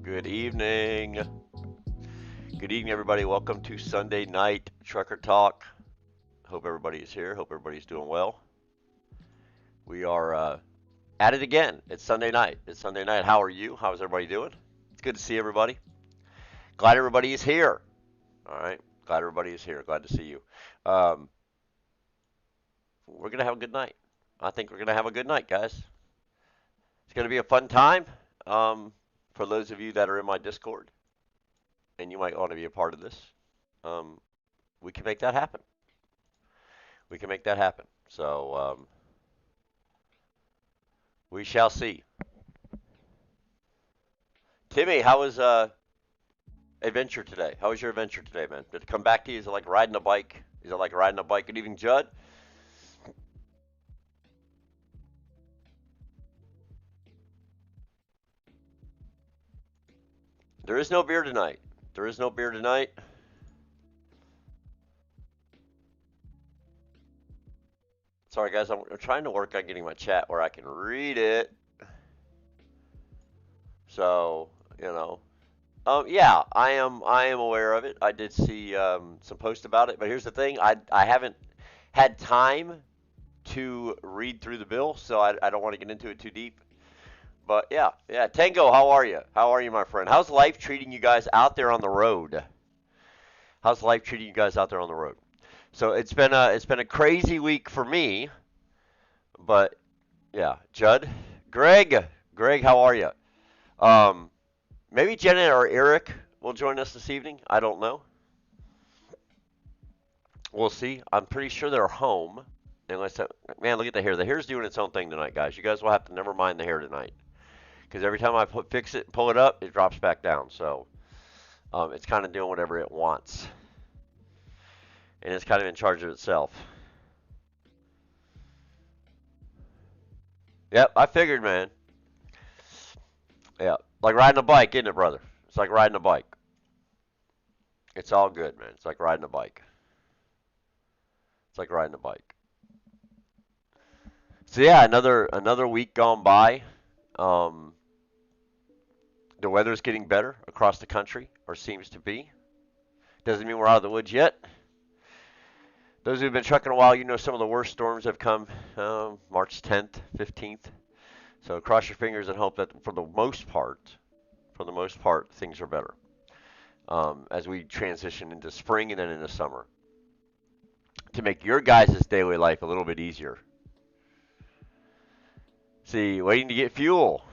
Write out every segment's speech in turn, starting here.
Good evening. Good evening, everybody. Welcome to Sunday Night Trucker Talk. Hope everybody is here. Hope everybody's doing well. We are at it again. It's Sunday night. It's Sunday night. How are you? How is everybody doing? It's good to see everybody. Glad everybody is here. All right. Glad everybody is here. Glad to see you. We're going to have a good night. I think we're going to have a good night, guys. It's going to be a fun time for those of you that are in my Discord, and you might want to be a part of this. We can make that happen. We can make that happen. So we shall see. Timmy, how was adventure today? How was your adventure today, man? Did it come back to you? Is it like riding a bike? Is it like riding a bike? Good evening, Judd. There is no beer tonight. There is no beer tonight. Sorry, guys. I'm trying to work on getting my chat where I can read it. So, yeah, I am aware of it. I did see some posts about it, but here's the thing: I haven't had time to read through the bill, so I don't want to get into it too deep. But yeah, Tango, how are you? How are you, my friend? How's life treating you guys out there on the road? How's life treating you guys out there on the road? So it's been a crazy week for me, but yeah, Judd, Greg, how are you? Um, Maybe Jenna or Eric will join us this evening. I don't know. We'll see. I'm pretty sure they're home. Unless, man, look at the hair. The hair's doing its own thing tonight, guys. You guys will have to never mind the hair tonight, because every time I fix it and pull it up, it drops back down. So it's kind of doing whatever it wants, and it's kind of in charge of itself. Yep, I figured, man. Yeah, like riding a bike, isn't it, brother? It's like riding a bike. It's all good, man. It's like riding a bike. It's like riding a bike. So yeah, another week gone by. Um, the weather's getting better across the country, or seems to be. Doesn't mean we're out of the woods yet. Those who've been trucking a while, you know some of the worst storms have come March 10th, 15th. So cross your fingers and hope that for the most part, things are better as we transition into spring and then into summer, to make your guys' daily life a little bit easier. See, waiting to get fuel.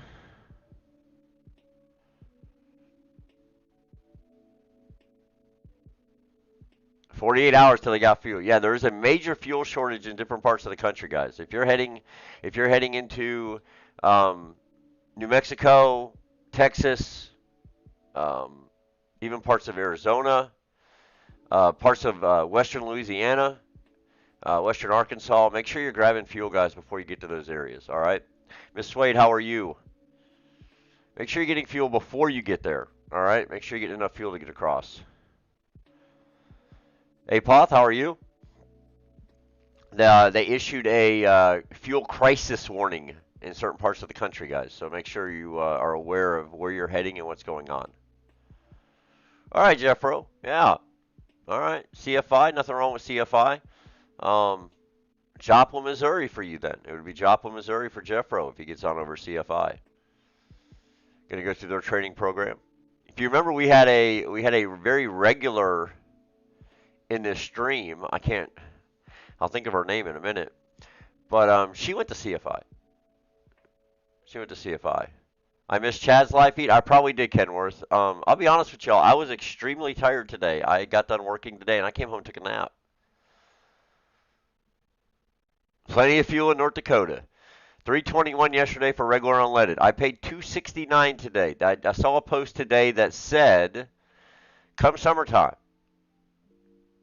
"48 hours till they got fuel." Yeah, there is a major fuel shortage in different parts of the country, guys. If you're heading into New Mexico, Texas, um, even parts of Arizona, parts of western Louisiana, western Arkansas, make sure you're grabbing fuel, guys, before you get to those areas. All right, Miss Swade, how are you? Make sure you're getting fuel before you get there. All right, make sure you get enough fuel to get across. Apoth, how are you? They issued a fuel crisis warning in certain parts of the country, guys. So make sure you are aware of where you're heading and what's going on. All right, Jeffro. Yeah. All right. CFI. Nothing wrong with CFI. Um, Joplin, Missouri for you then. It would be Joplin, Missouri for Jeffro if he gets on over CFI. Going to go through their training program. If you remember, we had a very regular in this stream. I'll think of her name in a minute. But she went to CFI. She went to CFI. I missed Chad's live feed. I probably did, Kenworth. I'll be honest with y'all. I was extremely tired today. I got done working today, and I came home and took a nap. Plenty of fuel in North Dakota. 321 yesterday for regular unleaded. I paid 269 today. I saw a post today that said, "Come summertime,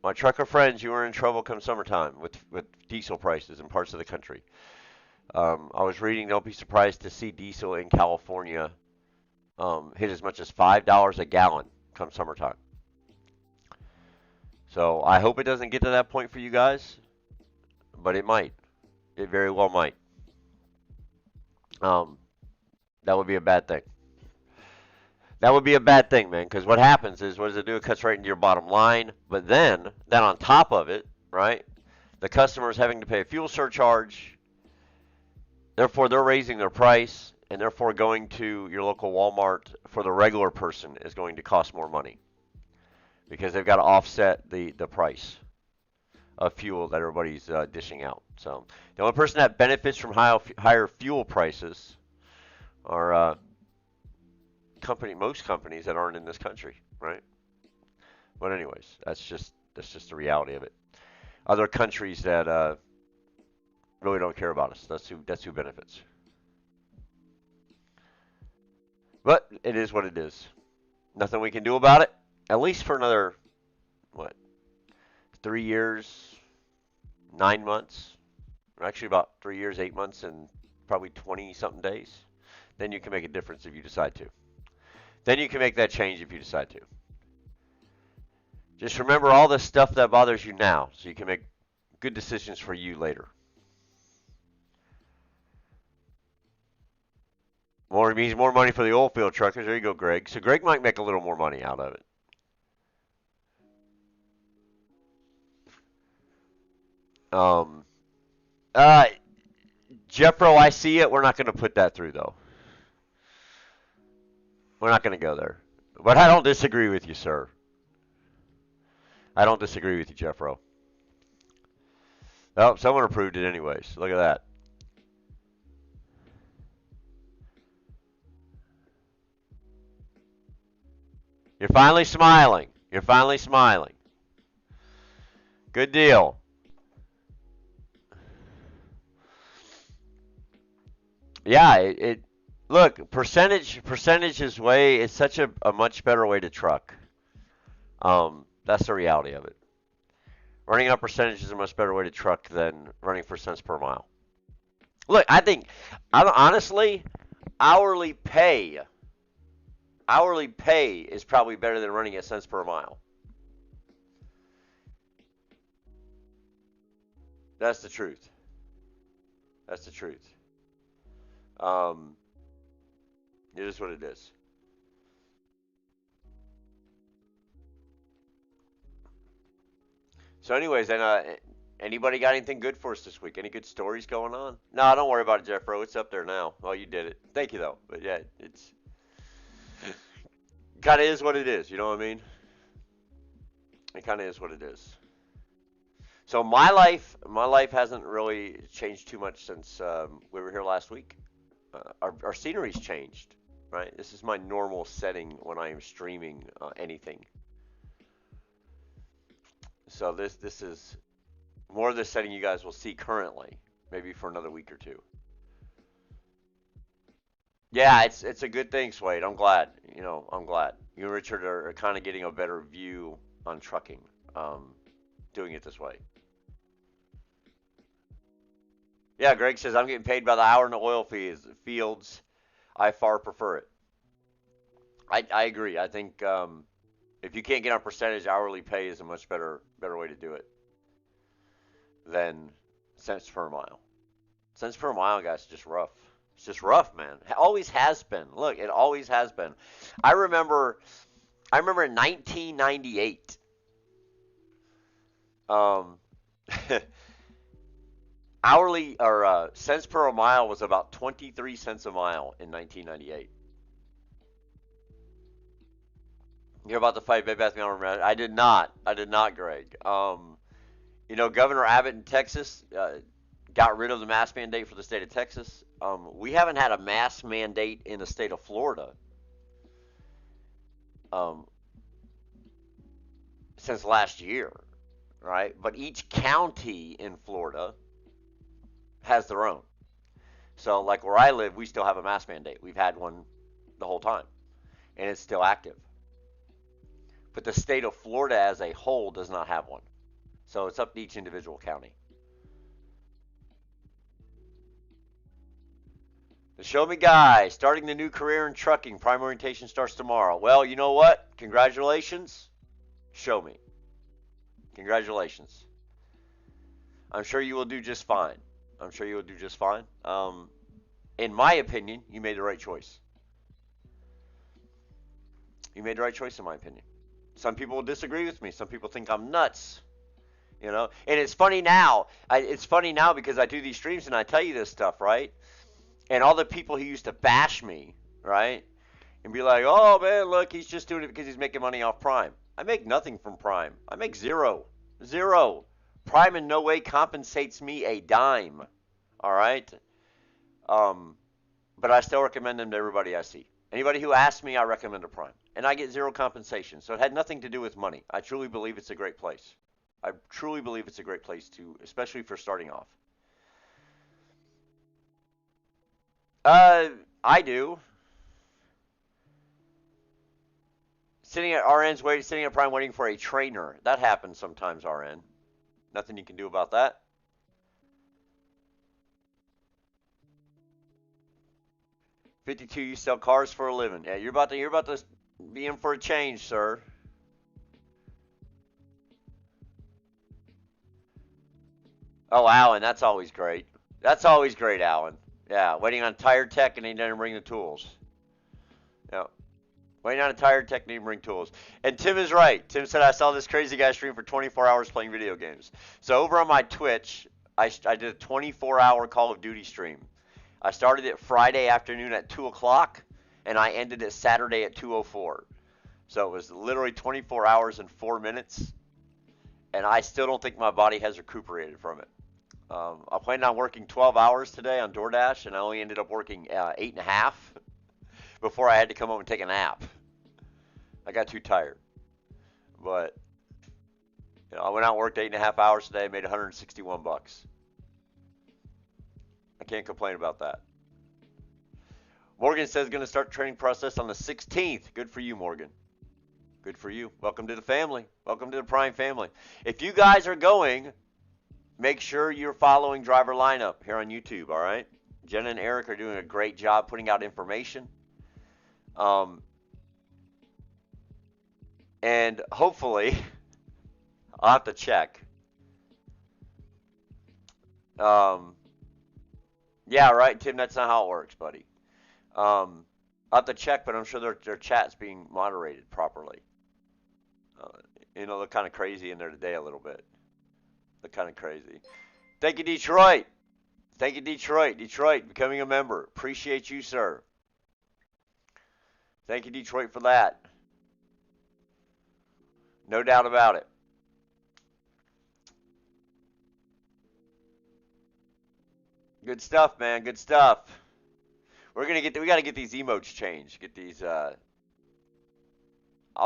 my trucker friends, you are in trouble come summertime with diesel prices in parts of the country." I was reading, don't be surprised to see diesel in California hit as much as $5 a gallon come summertime. So I hope it doesn't get to that point for you guys, but it might. It very well might. Um, that would be a bad thing. That would be a bad thing, man, because what happens is, what does it do? It cuts right into your bottom line. But then on top of it, right, the customer is having to pay a fuel surcharge. Therefore, they're raising their price, and therefore going to your local Walmart for the regular person is going to cost more money because they've got to offset the price of fuel that everybody's dishing out. So the only person that benefits from higher fuel prices are most companies that aren't in this country, right? But anyways, that's just the reality of it. Other countries that really don't care about us. That's who benefits. But it is what it is. Nothing we can do about it. At least for another what 3 years, 9 months, or actually about 3 years, 8 months, and probably 20 something days. Then you can make a difference if you decide to. Then you can make that change if you decide to. Just remember all the stuff that bothers you now, so you can make good decisions for you later. More means more money for the oil field truckers. There you go, Greg. So Greg might make a little more money out of it. Um, uh, Jeffro, I see it. We're not going to put that through, though. We're not going to go there. But I don't disagree with you, sir. I don't disagree with you, Jeffro. Oh, someone approved it anyways. Look at that. You're finally smiling. You're finally smiling. Good deal. Yeah, it look, percentage is way it's such a much better way to truck. That's the reality of it. Running on percentage is a much better way to truck than running for cents per mile. Look, I think honestly, hourly pay hourly pay is probably better than running at cents per mile. That's the truth. That's the truth. Um, it is what it is. So, anyways, and anybody got anything good for us this week? Any good stories going on? No, don't worry about it, Jeff Bro. It's up there now. Oh, you did it. Thank you though. But yeah, it's kind of is what it is. You know what I mean? It kind of is what it is. So my life hasn't really changed too much since we were here last week. Our scenery's changed, right? This is my normal setting when I am streaming anything. So this is more of the setting you guys will see currently, maybe for another week or two. Yeah, it's a good thing, Swade. I'm glad. I'm glad. You and Richard are kind of getting a better view on trucking, um, doing it this way. Yeah, Greg says I'm getting paid by the hour in the fields. I far prefer it. I agree. I think if you can't get on percentage, hourly pay is a much better way to do it than cents per mile. Cents per mile, guys, is just rough. It's just rough, man. It always has been. Look, it always has been. I remember I remember in 1998, um, hourly or cents per mile was about 23 cents a mile in 1998. You're about to fight Bed Bath & Beyond. I did not. I did not, Greg. Governor Abbott in Texas got rid of the mask mandate for the state of Texas. We haven't had a mask mandate in the state of Florida um, since last year, right? But each county in Florida has their own. So, like where I live, we still have a mask mandate. We've had one the whole time, and it's still active. But the state of Florida as a whole does not have one. So it's up to each individual county. The Show Me Guy, starting the new career in trucking. Prime orientation starts tomorrow. Well, you know what? Congratulations. Show me. Congratulations. I'm sure you will do just fine. I'm sure you will do just fine. In my opinion, you made the right choice. You made the right choice, in my opinion. Some people will disagree with me. Some people think I'm nuts. And it's funny now. It's funny now because I do these streams and I tell you this stuff, right? And all the people who used to bash me, right, and be like, "Oh man, look, he's just doing it because he's making money off Prime." I make nothing from Prime. I make zero, zero. Prime in no way compensates me a dime. All right. Um, but I still recommend them to everybody I see. Anybody who asks me, I recommend a Prime, and I get zero compensation. So it had nothing to do with money. I truly believe it's a great place. I truly believe it's a great place to, especially for starting off. Uh, I do. Sitting at Prime waiting for a trainer. That happens sometimes, RN. Nothing you can do about that. 52, you sell cars for a living. Yeah, you're about to be in for a change, sir. Oh, Alan, that's always great. That's always great, Alan. Yeah, waiting on tire tech and he didn't bring the tools. Yeah. Waiting on a tire tech and he didn't bring tools. And Tim is right. Tim said I saw this crazy guy stream for 24 hours playing video games. So over on my Twitch, I did a 24-hour Call of Duty stream. I started it Friday afternoon at 2 o'clock, and I ended it Saturday at 2:04. So it was literally 24 hours and 4 minutes, and I still don't think my body has recuperated from it. I planned on working 12 hours today on DoorDash, and I only ended up working 8.5 before I had to come home and take a nap. I got too tired. But I went out and worked 8.5 hours today, made 161 bucks. I can't complain about that. Morgan says going to start training process on the 16th. Good for you, Morgan. Good for you. Welcome to the family. Welcome to the Prime family. If you guys are going, make sure you're following Driver Lineup here on YouTube, all right? Jenna and Eric are doing a great job putting out information. And hopefully, I'll have to check. Yeah, right, Tim, that's not how it works, buddy. I'll have to check, but I'm sure their chat's being moderated properly. Uh, they're kind of crazy in there today a little bit. They're kind of crazy. Thank you, Detroit. Thank you, Detroit. Detroit, becoming a member. Appreciate you, sir. Thank you, Detroit, for that. No doubt about it. Good stuff, man. Good stuff. We gotta get these emotes changed. Get these. I'll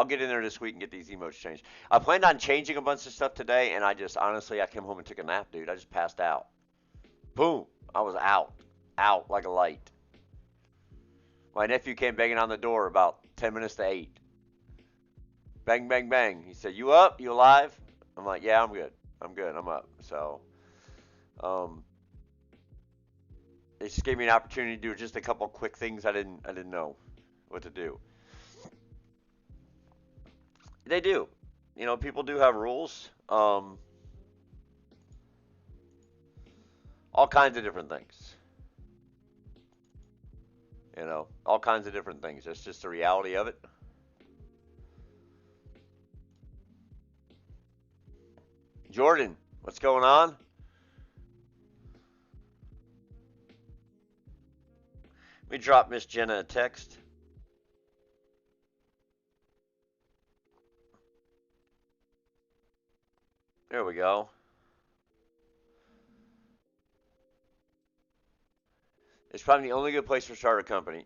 get in there this week and get these emotes changed. I planned on changing a bunch of stuff today, and I just honestly, I came home and took a nap, dude. I just passed out. Boom. I was out like a light. My nephew came banging on the door about 10 minutes to 8. Bang, bang, bang. He said, "You up? You alive?" I'm like, "Yeah, I'm good. I'm good. I'm up." So, it just gave me an opportunity to do just a couple quick things I didn't know what to do. They do. People do have rules. All kinds of different things. All kinds of different things. That's just the reality of it. Jordan, what's going on? Let me drop Miss Jenna a text. There we go. It's probably the only good place to start a company.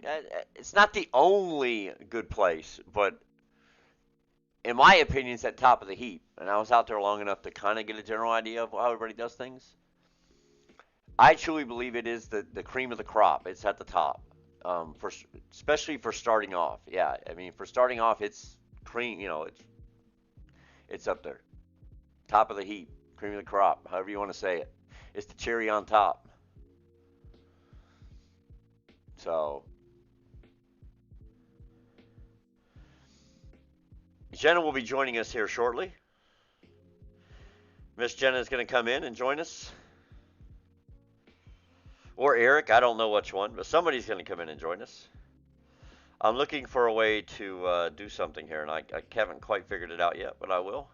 It's not the only good place, but in my opinion, it's at top of the heap. And I was out there long enough to kind of get a general idea of how everybody does things. I truly believe it is the cream of the crop. It's at the top, especially for starting off. Yeah, I mean, for starting off, it's cream. It's up there, top of the heap, cream of the crop, however you want to say it. It's the cherry on top. So, Jenna will be joining us here shortly. Miss Jenna is going to come in and join us. Or Eric, I don't know which one, but somebody's going to come in and join us. I'm looking for a way to do something here, and I haven't quite figured it out yet, but I will.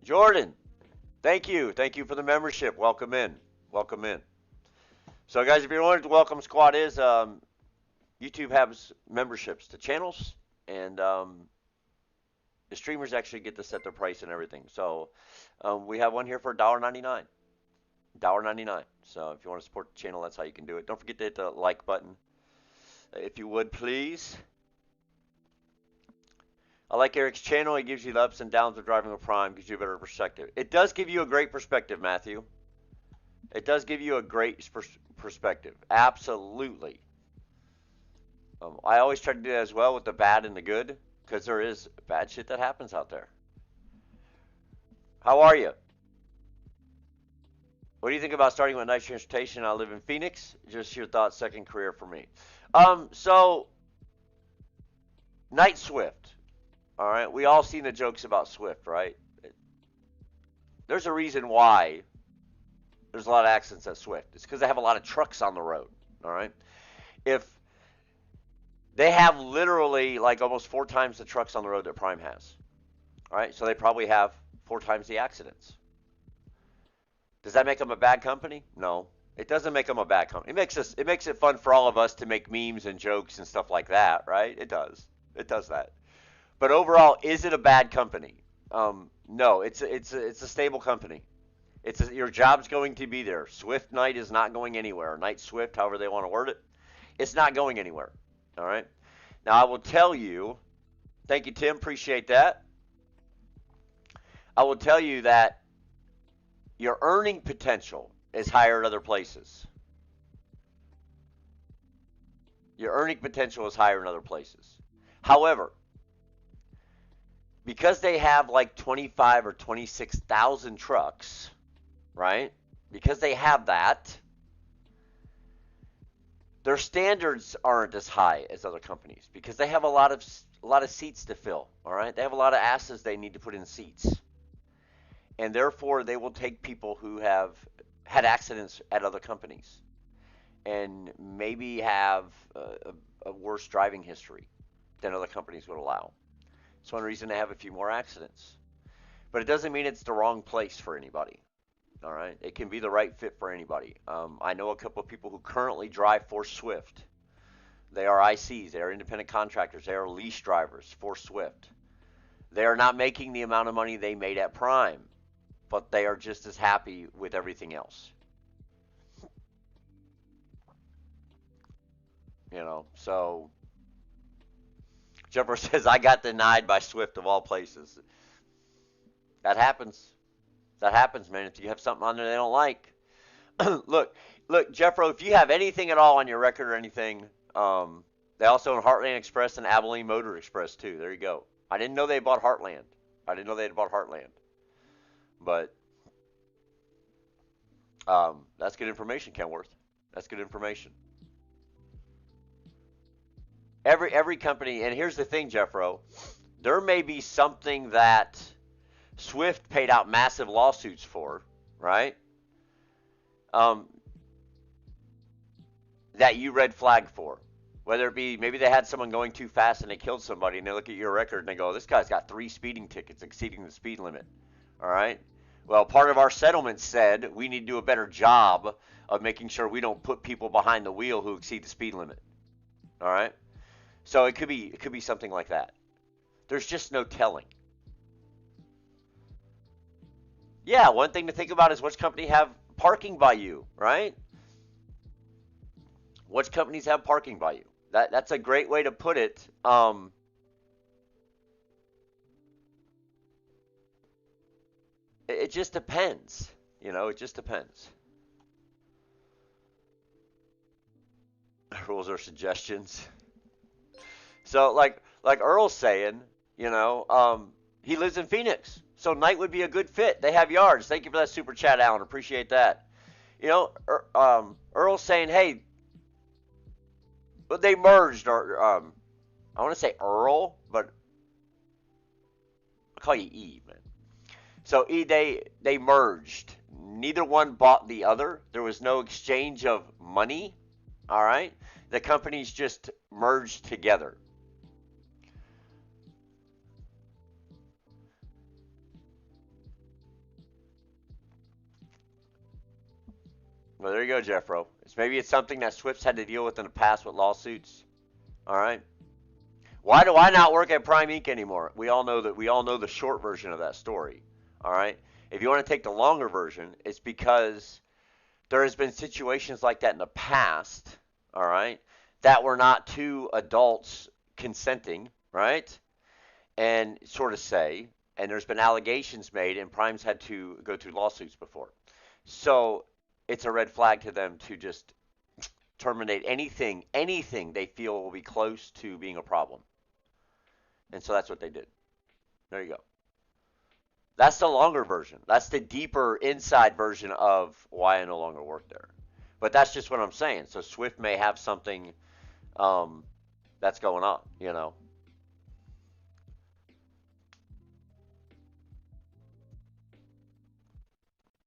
Jordan, thank you. Thank you for the membership. Welcome in. Welcome in. So, guys, if you're wondering what the Welcome Squad is, YouTube has memberships to channels, and the streamers actually get to set their price and everything. So, we have one here for $1.99. $1.99. So, if you want to support the channel, that's how you can do it. Don't forget to hit the like button, if you would, please. I like Eric's channel. He gives you the ups and downs of driving a prime, gives you a better perspective. It does give you a great perspective, Matthew. It does give you a great perspective. Absolutely. I always try to do that as well with the bad and the good, because there is bad shit that happens out there. How are you? What do you think about starting with night transportation? I live in Phoenix. Just your thoughts, second career for me. So, Night Swift. All right, we all seen the jokes about Swift, right? There's a reason why there's a lot of accidents at Swift. It's because they have a lot of trucks on the road. All right, if they have literally like almost 4 times the trucks on the road that Prime has. All right, so they probably have 4 times the accidents. Does that make them a bad company? No, it doesn't make them a bad company. It makes it fun for all of us to make memes and jokes and stuff like that, right? It does. It does that. But overall, is it a bad company? No, it's a stable company. Your job's going to be there. Swift Night is not going anywhere. Night Swift, however they want to word it, it's not going anywhere. All right. Now I will tell you. Thank you, Tim. Appreciate that. I will tell you that your earning potential is higher at other places. Your earning potential is higher in other places. However, because they have like 25 or 26,000 trucks, right? Because they have that, their standards aren't as high as other companies because they have a lot of seats to fill, all right? They have a lot of asses they need to put in seats. And therefore, they will take people who have had accidents at other companies and maybe have a worse driving history than other companies would allow. It's one reason to have a few more accidents. But it doesn't mean it's the wrong place for anybody. All right? It can be the right fit for anybody. I know a couple of people who currently drive for Swift. They are ICs. They are independent contractors. They are lease drivers for Swift. They are not making the amount of money they made at Prime, but they are just as happy with everything else. So Jumper says, I got denied by Swift of all places. That happens. That happens, man. If you have something on there they don't like. Look, Jeffro, if you have anything at all on your record or anything, they also own Heartland Express and Abilene Motor Express, too. There you go. I didn't know they bought Heartland. I didn't know they had bought Heartland. But that's good information, Kenworth. That's good information. Every company, and here's the thing, Jeffro, there may be something that Swift paid out massive lawsuits for, right? That you red flagged for. Whether it be maybe they had someone going too fast and they killed somebody, and they look at your record and they go, this guy's got 3 speeding tickets exceeding the speed limit. All right? Well, part of our settlement said we need to do a better job of making sure we don't put people behind the wheel who exceed the speed limit. All right? So it could be something like that. There's just no telling. Yeah, one thing to think about is which company have parking by you, right? Which companies have parking by you? That's a great way to put it. It just depends. It just depends. Rules or suggestions. So like Earl's saying, he lives in Phoenix, so Night would be a good fit. They have yards. Thank you for that super chat, Alan. Appreciate that. Earl's saying, hey, but they merged, or I want to say Earl, but I'll call you E, man. So E, they merged neither one bought the other. There was no exchange of money. All right. The companies just merged together. Well, there you go, Jeffro. Maybe it's something that Swift's had to deal with in the past with lawsuits. All right. Why do I not work at Prime Inc. anymore? We all know that. We all know the short version of that story. All right. If you want to take the longer version, it's because there has been situations like that in the past. All right, that were not two adults consenting. Right, and sort of say, and there's been allegations made, and Prime's had to go through lawsuits before. So it's a red flag to them to just terminate anything they feel will be close to being a problem. And so that's what they did. There you go. That's the longer version. That's the deeper inside version of why I no longer work there. But that's just what I'm saying. So Swift may have something that's going on, you know.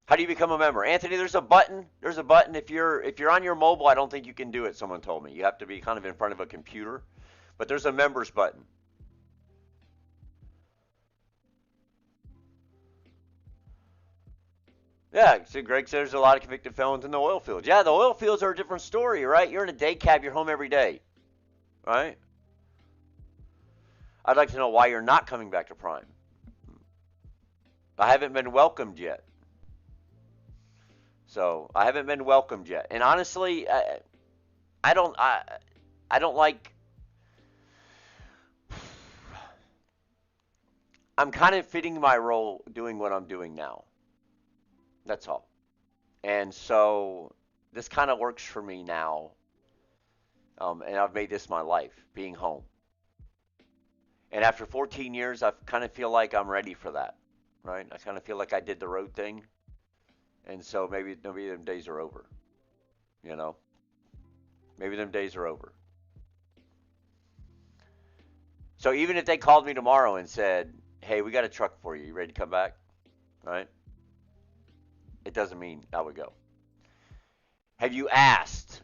How do you become a member? Anthony, there's a button. There's a button. If you're on your mobile, I don't think you can do it, someone told me. You have to be kind of in front of a computer. But there's a members button. Yeah, so Greg says there's a lot of convicted felons in the oil fields. Yeah, the oil fields are a different story, right? You're in a day cab, you're home every day, right? I'd like to know why you're not coming back to Prime. I haven't been welcomed yet. So I haven't been welcomed yet. And honestly, I don't I don't like. I'm kind of fitting my role doing what I'm doing now. That's all. And so this kind of works for me now. And I've made this my life, being home. And after 14 years, I kind of feel like I'm ready for that, right? I kind of feel like I did the road thing. And so maybe them days are over, you know? Maybe them days are over. So even if they called me tomorrow and said, hey, we got a truck for you. You ready to come back? Right? It doesn't mean I would go. Have you asked?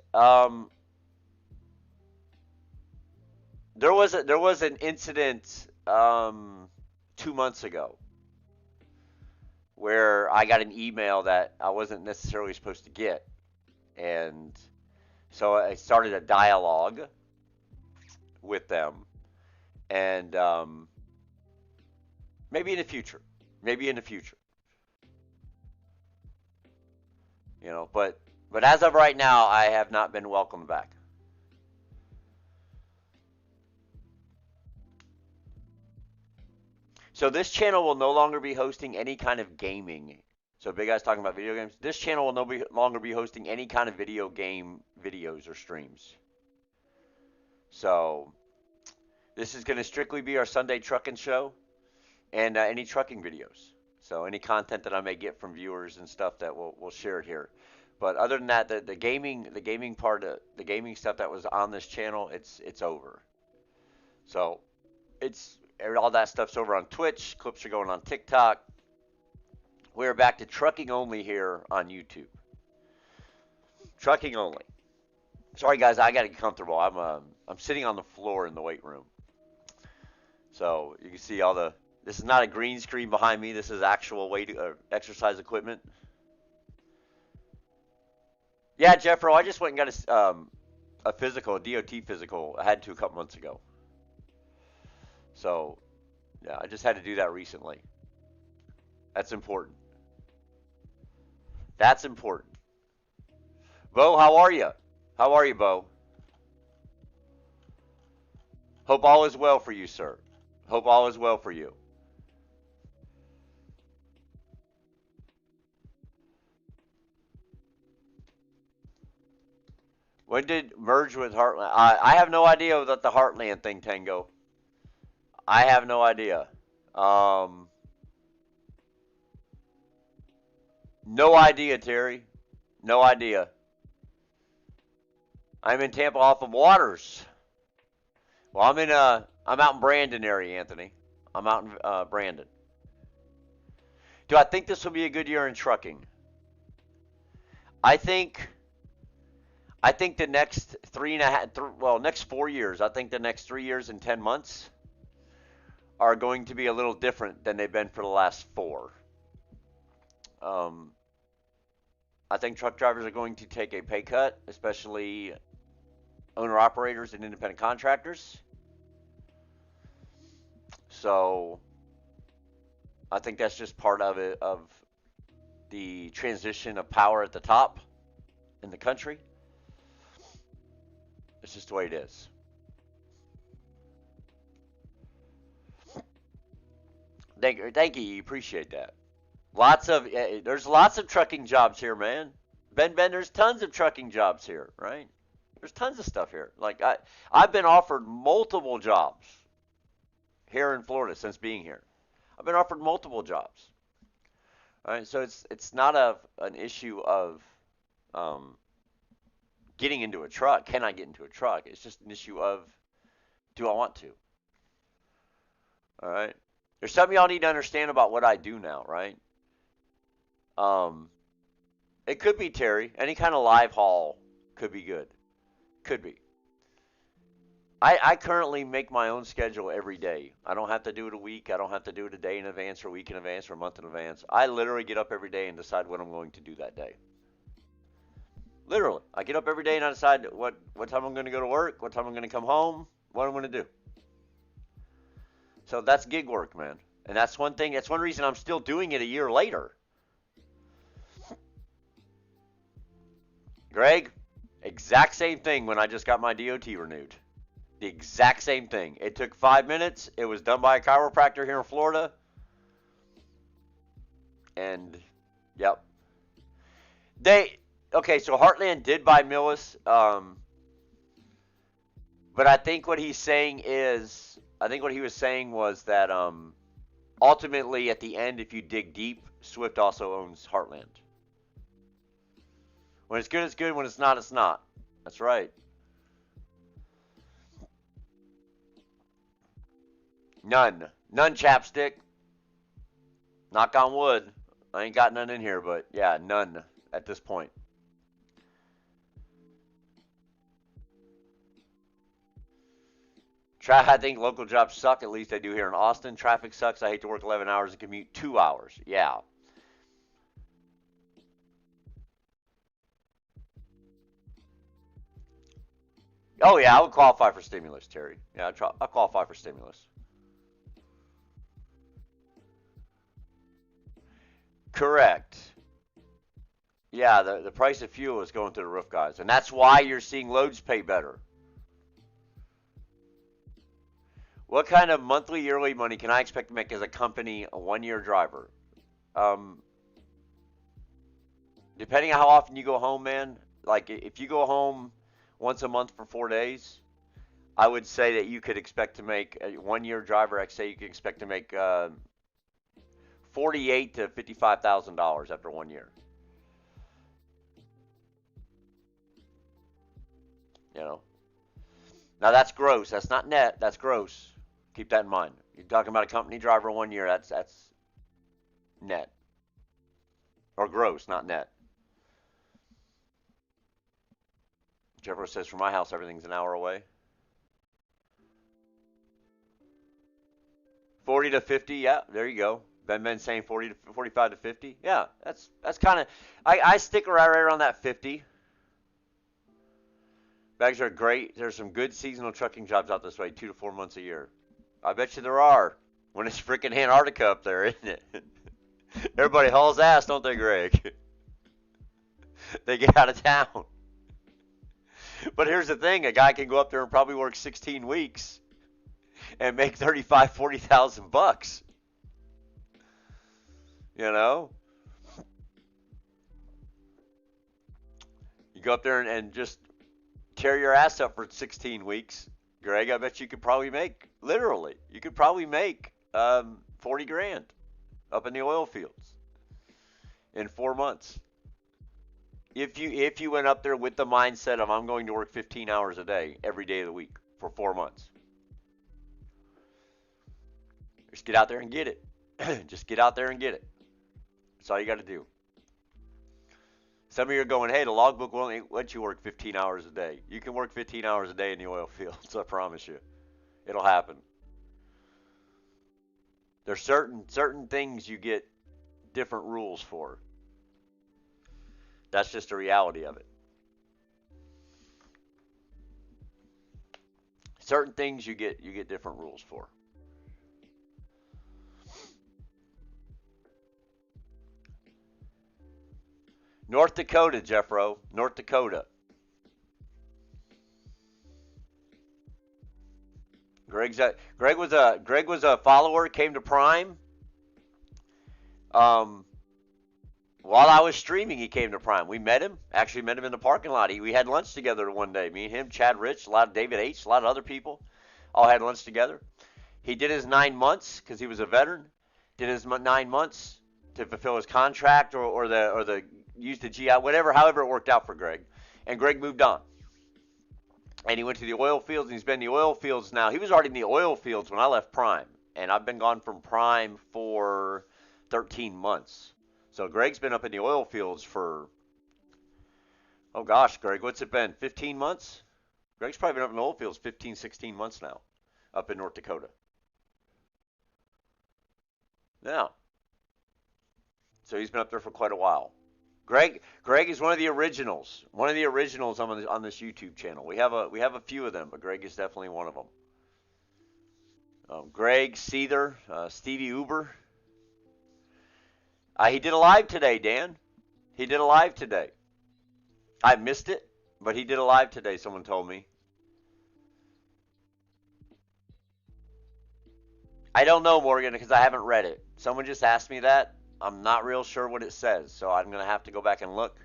There was an incident 2 months ago where I got an email that I wasn't necessarily supposed to get, and so I started a dialogue with them, and maybe in the future, maybe in the future, you know. But as of right now, I have not been welcomed back. So this channel will no longer be hosting any kind of gaming. So big guys talking about video games. This channel will longer be hosting any kind of video game videos or streams. So this is going to strictly be our Sunday trucking show and any trucking videos. So any content that I may get from viewers and stuff that we'll share it here. But other than that, the gaming part of the gaming stuff that was on this channel, it's over. So it's all that stuff's over on Twitch. Clips are going on TikTok. We're back to trucking only here on YouTube. Trucking only. Sorry guys, I gotta get comfortable. I'm sitting on the floor in the weight room. So you can see all the. This is not a green screen behind me. This is actual weight exercise equipment. Yeah, Jeffro, I just went and got a physical, a DOT physical. I had to a couple months ago. So, yeah, I just had to do that recently. That's important. That's important. Bo, how are you? How are you, Bo? Hope all is well for you, sir. Hope all is well for you. When did merge with Heartland? I have no idea about the Heartland thing, Tango. I have no idea. Um, no idea, Terry. No idea. I'm in Tampa off of Waters. Well, I'm out in Brandon area, Anthony. I'm out in Brandon. Do I think this will be a good year in trucking? I think I think the next next 4 years. I think the next 3 years and 10 months are going to be a little different than they've been for the last four. Um, I think truck drivers are going to take a pay cut, especially owner operators and independent contractors. So I think that's just part of it, of the transition of power at the top in the country. It's just the way it is. Thank you. Appreciate that. There's lots of trucking jobs here, man. Ben, there's tons of trucking jobs here, right? There's tons of stuff here. I've been offered multiple jobs here in Florida since being here. I've been offered multiple jobs. All right, so it's not an issue of um, getting into a truck. Can I get into a truck? It's just an issue of, do I want to? All right. There's something y'all need to understand about what I do now, right? Um, it could be Terry. Any kind of live haul could be good. Could be. I currently make my own schedule every day. I don't have to do it a week. I don't have to do it a day in advance or a week in advance or a month in advance. I literally get up every day and decide what I'm going to do that day. Literally. I get up every day and I decide what time I'm going to go to work, what time I'm going to come home, what I'm going to do. So that's gig work, man. And that's one thing. That's one reason I'm still doing it a year later. Greg, exact same thing when I just got my DOT renewed. The exact same thing. It took 5 minutes. It was done by a chiropractor here in Florida. And, yep. Okay, so Heartland did buy Millis. But I think what he's saying is, I think what he was saying was that ultimately at the end, if you dig deep, Swift also owns Heartland. When it's good, it's good. When it's not, it's not. That's right. None. None, chapstick. Knock on wood. I ain't got none in here, but yeah, none at this point. I think local jobs suck. At least they do here in Austin. Traffic sucks. I hate to work 11 hours and commute 2 hours. Yeah. Oh, yeah, I would qualify for stimulus, Terry. Yeah, I'll qualify for stimulus. Correct. Yeah, the price of fuel is going through the roof, guys. And that's why you're seeing loads pay better. What kind of monthly, yearly money can I expect to make as a company, a 1 year driver? Um, Depending on how often you go home, man, like if you go home once a month for 4 days, I would say that you could expect to make a 1 year driver. I say you could expect to make $48,000 to $55,000 after 1 year. You know, now that's gross. That's not net. That's gross. Keep that in mind. You're talking about a company driver 1 year. That's net or gross, not net. Jeffro says from my house everything's an hour away. 40 to 50. Yeah, there you go. Ben saying 40 to 45 to 50. Yeah, that's kind of. I stick right around that 50. Bags are great. There's some good seasonal trucking jobs out this way, 2 to 4 months a year. I bet you there are. When it's freaking Antarctica up there, isn't it? Everybody hauls ass, don't they, Greg? They get out of town. But here's the thing: a guy can go up there and probably work 16 weeks and make 35, 40,000 bucks. You know, you go up there and just tear your ass up for 16 weeks, Greg. I bet you could probably make, literally, you could probably make 40 grand up in the oil fields in 4 months. If you went up there with the mindset of I'm going to work 15 hours a day every day of the week for 4 months, just get out there and get it. Just get out there and get it. That's all you got to do. Some of you are going, hey, the logbook will only let you work 15 hours a day. You can work 15 hours a day in the oil fields, I promise you. It'll happen. There's certain things you get different rules for. That's just the reality of it. Certain things you get different rules for. North Dakota, Jeffro. North Dakota. Greg was a follower, came to Prime. Um, while I was streaming, he came to Prime. We met him. Actually, met him in the parking lot. We had lunch together one day. Me and him, Chad Rich, a lot of David H, a lot of other people, all had lunch together. He did his 9 months because he was a veteran. Did his 9 months to fulfill his contract or the use the GI, whatever, however it worked out for Greg. And Greg moved on. And he went to the oil fields, and he's been in the oil fields now. He was already in the oil fields when I left Prime, and I've been gone from Prime for 13 months. So Greg's been up in the oil fields for, oh gosh, Greg, what's it been? 15 months? Greg's probably been up in the oil fields 15, 16 months now, up in North Dakota. Yeah. So he's been up there for quite a while. Greg is one of the originals. One of the originals on this YouTube channel. We have a few of them, but Greg is definitely one of them. Greg, Seether, Stevie Uber. He did a live today, Dan. He did a live today. I missed it, but he did a live today, someone told me. I don't know, Morgan, because I haven't read it. Someone just asked me that. I'm not real sure what it says, so I'm going to have to go back and look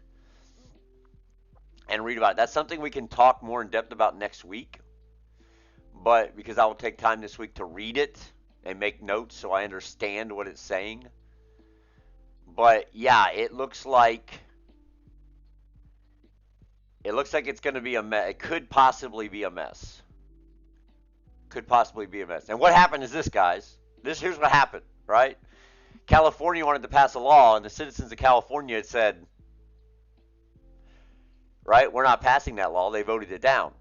and read about it. That's something we can talk more in depth about next week, but because I will take time this week to read it and make notes so I understand what it's saying. But yeah, it looks like it's going to be a mess. It could possibly be a mess. Could possibly be a mess. And what happened is this, guys. Here's what happened, right? California wanted to pass a law, and the citizens of California had said, right, we're not passing that law. They voted it down.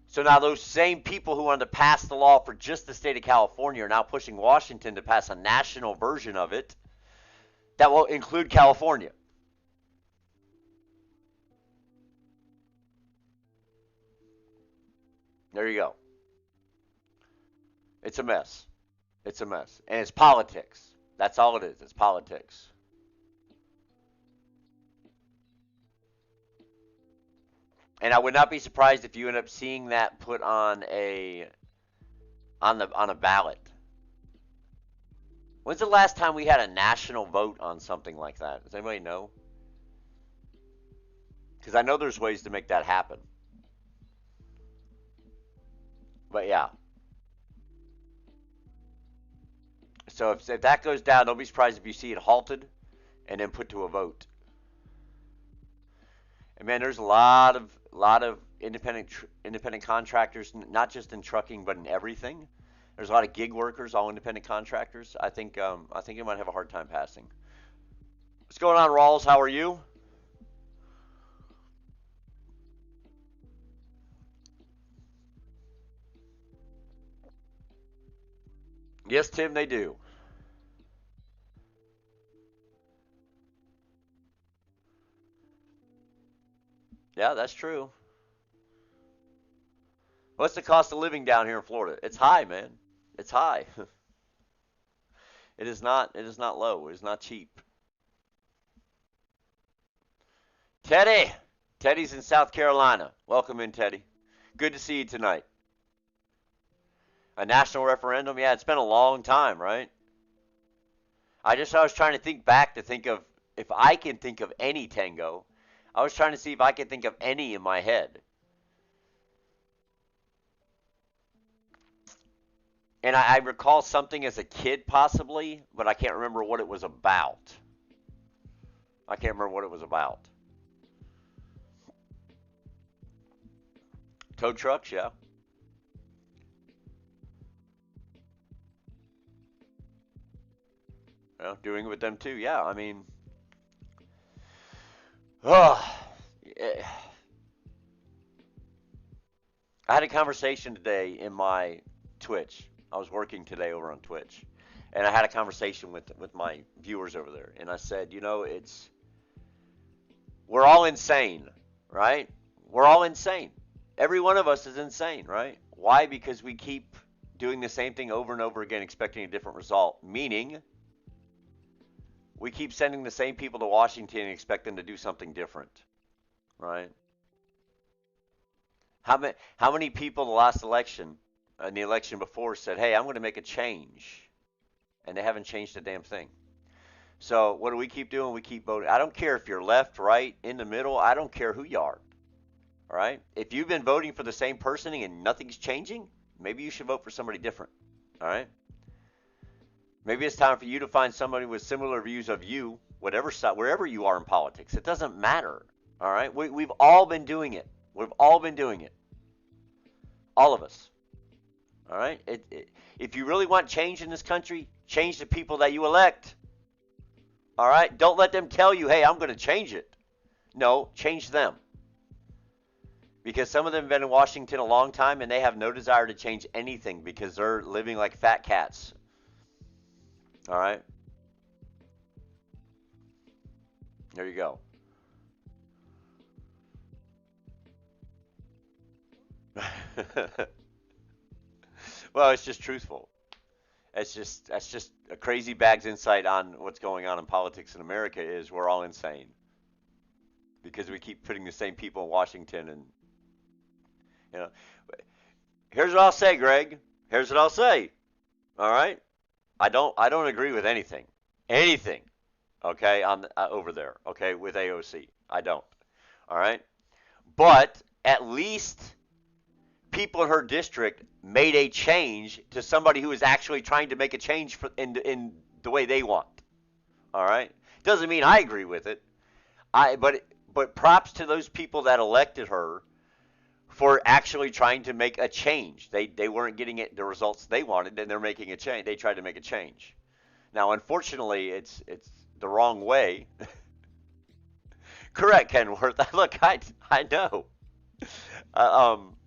So now those same people who wanted to pass the law for just the state of California are now pushing Washington to pass a national version of it that will include California. There you go. It's a mess. It's a mess. And it's politics. That's all it is. It's politics. And I would not be surprised if you end up seeing that put on a ballot. When's the last time we had a national vote on something like that? Does anybody know? Because I know there's ways to make that happen. But yeah. So if that goes down, don't be surprised if you see it halted and then put to a vote. And man, there's a lot of independent contractors, not just in trucking but in everything. There's a lot of gig workers, all independent contractors. I think you might have a hard time passing. What's going on, Rawls? How are you? Yes, Tim, they do. Yeah, that's true. What's the cost of living down here in Florida? It's high, man. It's high. It is not. It is not low. It is not cheap. Teddy. Teddy's in South Carolina. Welcome in, Teddy. Good to see you tonight. A national referendum? Yeah, it's been a long time, right? I was trying to think back to think of if I can think of any tango. I was trying to see if I could think of any in my head. And I recall something as a kid possibly, but I can't remember what it was about. I can't remember what it was about. Tow trucks, yeah. Doing it with them too, yeah. I mean, Oh, yeah. I had a conversation today in my Twitch. I was working today over on Twitch, and I had a conversation with my viewers over there, and I said, it's we're all insane, right? We're all insane. Every one of us is insane, right? Why? Because we keep doing the same thing over and over again, expecting a different result. Meaning, we keep sending the same people to Washington and expect them to do something different, right? How many people in the last election and the election before said, "Hey, I'm going to make a change," and they haven't changed a damn thing. So what do we keep doing? We keep voting. I don't care if you're left, right, in the middle. I don't care who you are. All right. If you've been voting for the same person and nothing's changing, maybe you should vote for somebody different. All right. Maybe it's time for you to find somebody with similar views of you, whatever side, wherever you are in politics. It doesn't matter. All right. We've all been doing it. We've all been doing it. All of us. All right. If you really want change in this country, change the people that you elect. All right. Don't let them tell you, "Hey, I'm going to change it." No, change them. Because some of them have been in Washington a long time and they have no desire to change anything because they're living like fat cats. All right. There you go. Well, it's just truthful. That's just a crazy bag's insight on what's going on in politics in America is we're all insane because we keep putting the same people in Washington and you know. Here's what I'll say, Greg. Here's what I'll say. All right. I don't agree with anything. Anything. Okay, on over there. Okay, with AOC. I don't. All right. But at least people in her district made a change to somebody who is actually trying to make a change in the way they want. All right. Doesn't mean I agree with it. But props to those people that elected her for actually trying to make a change. They weren't getting the results they wanted, and they're making a change. They tried to make a change. Now, unfortunately, it's the wrong way. Correct, Kenworth. Look, I know. Um,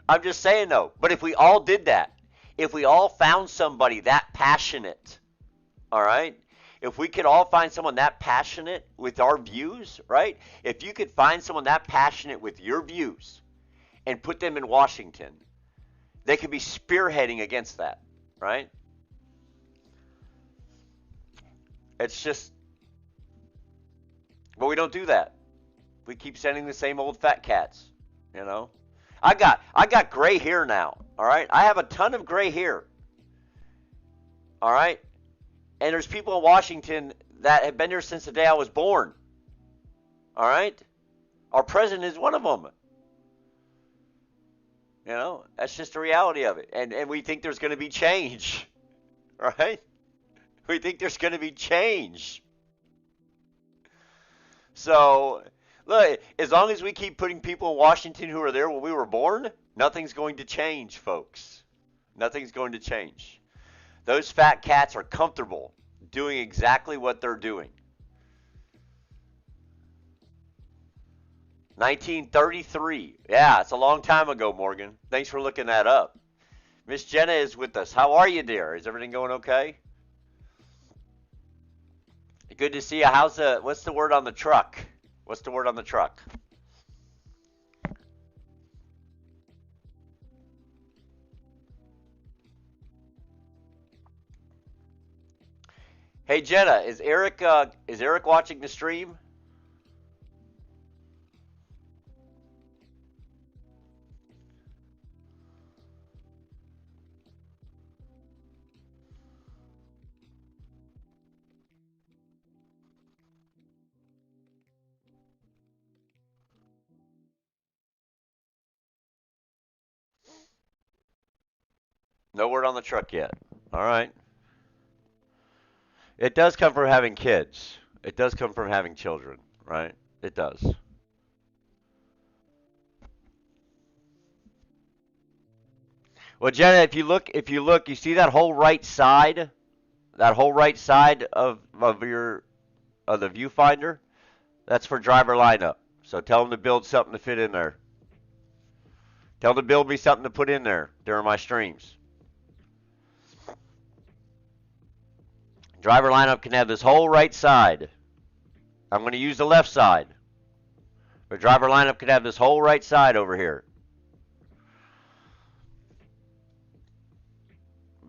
I'm just saying though. But if we all did that, if we all found somebody that passionate, all right. If we could all find someone that passionate with our views, right? If you could find someone that passionate with your views and put them in Washington, they could be spearheading against that, right? It's just, but we don't do that. We keep sending the same old fat cats, you know. I got gray hair now, all right? I have a ton of gray hair. All right? And there's people in Washington that have been here since the day I was born. All right? Our president is one of them. You know, that's just the reality of it. And we think there's going to be change. Right? We think there's going to be change. So, look, as long as we keep putting people in Washington who are there when we were born, nothing's going to change, folks. Nothing's going to change. Those fat cats are comfortable doing exactly what they're doing. 1933. Yeah, it's a long time ago, Morgan. Thanks for looking that up. Miss Jenna is with us. How are you, dear? Is everything going okay? Good to see you. What's the word on the truck? What's the word on the truck? Hey Jenna, is Eric watching the stream? No word on the truck yet. All right. It does come from having kids. It does come from having children, right? It does. Well, Jenna, if you look, you see that whole right side of the viewfinder. That's for driver lineup. So tell them to build something to fit in there. Tell them to build me something to put in there during my streams. Driver lineup can have this whole right side. I'm going to use the left side. But driver lineup can have this whole right side over here.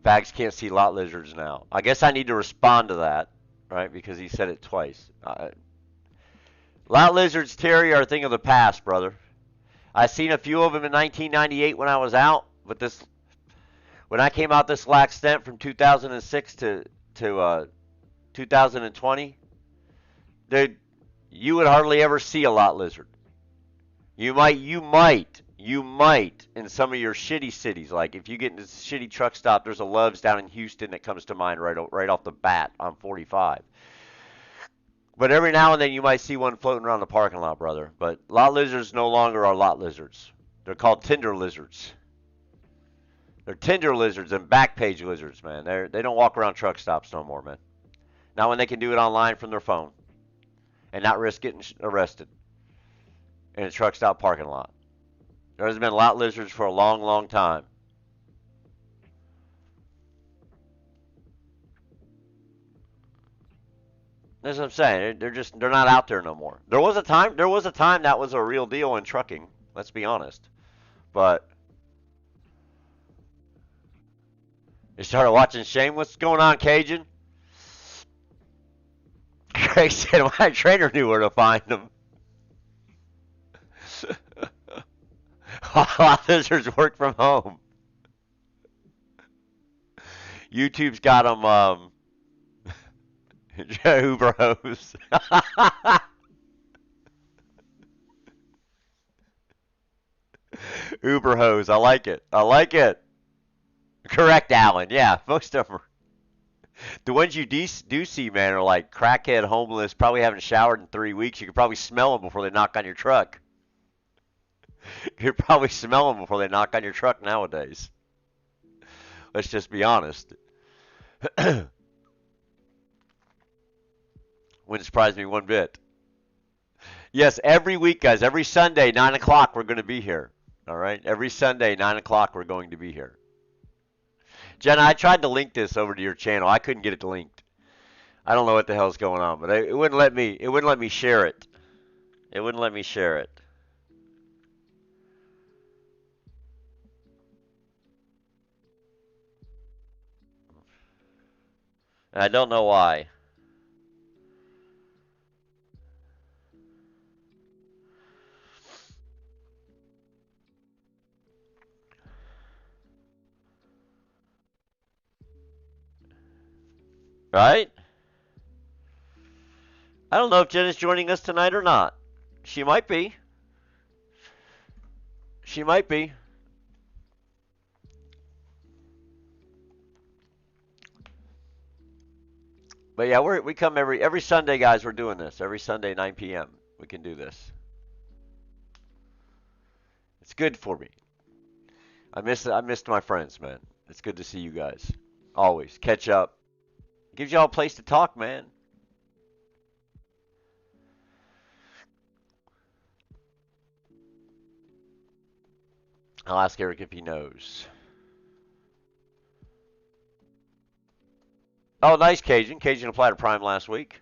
Bags can't see lot lizards now. I guess I need to respond to that, right? Because he said it twice. Lot lizards, Terry, are a thing of the past, brother. I seen a few of them in 1998 when I was out, but when I came out this lax stint from 2006 to 2020, dude, you would hardly ever see a lot lizard. You might in some of your shitty cities, like if you get into a shitty truck stop, there's a Love's down in Houston that comes to mind right off the bat on 45. But every now and then you might see one floating around the parking lot, brother. But lot lizards no longer are lot lizards. They're called tinder lizards. They're tinder lizards and back page lizards, man. They don't walk around truck stops no more, man. Not when they can do it online from their phone and not risk getting arrested in a truck stop parking lot. There's been lot lizards for a long, long time. That's what I'm saying. They're not out there no more. There was a time that was a real deal in trucking. Let's be honest. But you started watching Shame. What's going on, Cajun? Craig said my trainer knew where to find them. Lot lizards work from home. YouTube's got them. Uber hose. Uber hose. I like it. I like it. Correct, Alan. Yeah, most of them are. The ones you do see, man, are like crackhead, homeless, probably haven't showered in 3 weeks. You could probably smell them before they knock on your truck. You could probably smell them before they knock on your truck nowadays. Let's just be honest. Wouldn't surprise me one bit. Yes, every week, guys. Every Sunday, 9 o'clock, we're going to be here. All right? Every Sunday, 9 o'clock, we're going to be here. Jenna, I tried to link this over to your channel. I couldn't get it linked. I don't know what the hell's going on, but it wouldn't let me. It wouldn't let me share it. It wouldn't let me share it. And I don't know why. Right? I don't know if Jenna's joining us tonight or not. She might be. She might be. But yeah, we come every Sunday, guys. We're doing this every Sunday, 9 p.m. We can do this. It's good for me. I missed my friends, man. It's good to see you guys. Always catch up. Gives y'all a place to talk, man. I'll ask Eric if he knows. Oh, nice, Cajun. Cajun applied to Prime last week.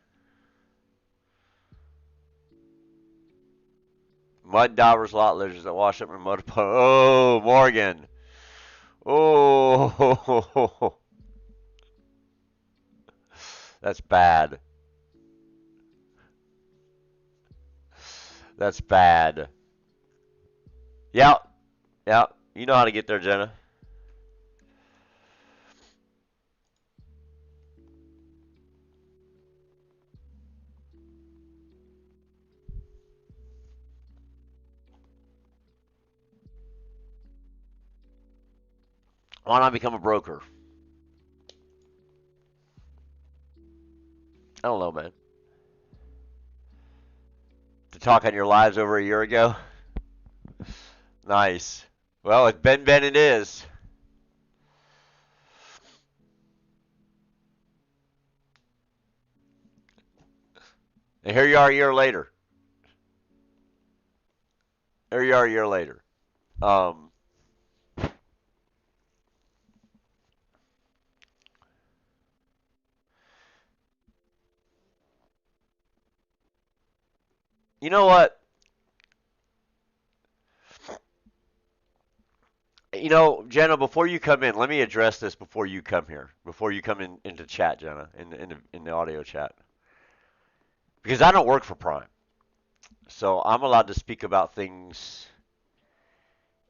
Mud daubers, lot lizards that wash up in mud. Oh, Morgan. Oh, that's bad. That's bad. Yeah, yeah. You know how to get there, Jenna. Why not become a broker? I don't know, man. To talk on your lives over a year ago? Nice. Well, it's Ben it is. And here you are a year later. There you are a year later. Um, you know what? Jenna, before you come in, let me address this before you come here, before you come into chat, Jenna, in the audio chat, because I don't work for Prime, so I'm allowed to speak about things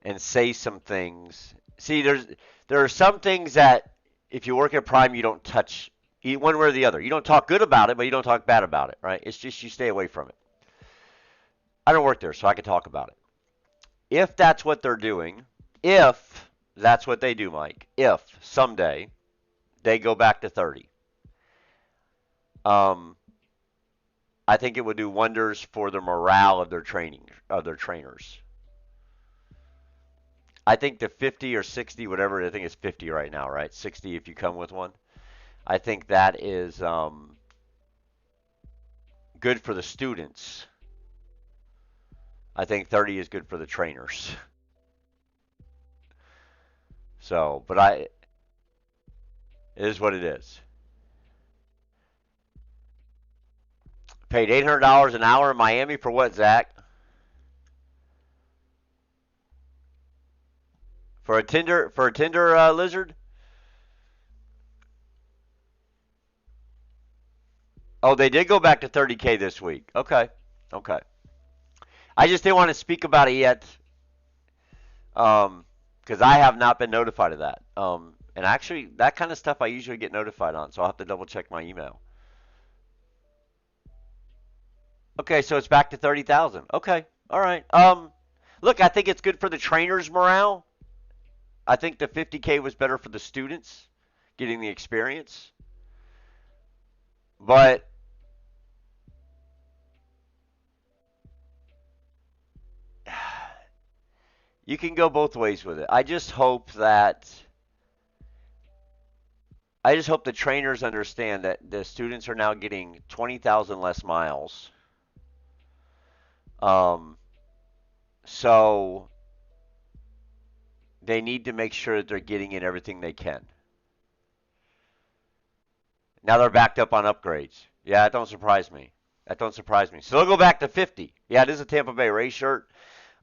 and say some things. See, there are some things that if you work at Prime, you don't touch one way or the other. You don't talk good about it, but you don't talk bad about it, right? It's just you stay away from it. I don't work there, so I can talk about it. If that's what they're doing, if that's what they do, Mike, if someday they go back to 30, um, I think it would do wonders for the morale of their trainers. I think the 50 or 60, whatever, I think it's 50 right now, right? 60 if you come with one. I think that is good for the students. I think 30 is good for the trainers. So, but it is what it is. Paid $800 an hour in Miami for what, Zach? For a Tinder lizard? Oh, they did go back to 30K this week. Okay, okay. I just didn't want to speak about it yet, because I have not been notified of that. And actually, that kind of stuff I usually get notified on, so I'll have to double check my email. Okay, so it's back to 30,000. Okay, all right. Look, I think it's good for the trainers' morale. I think the 50K was better for the students getting the experience. But you can go both ways with it. I just hope the trainers understand that the students are now getting 20,000 less miles. Um, so they need to make sure that they're getting in everything they can. Now they're backed up on upgrades. Yeah, that don't surprise me. That don't surprise me. So they'll go back to 50. Yeah, it is a Tampa Bay Rays shirt.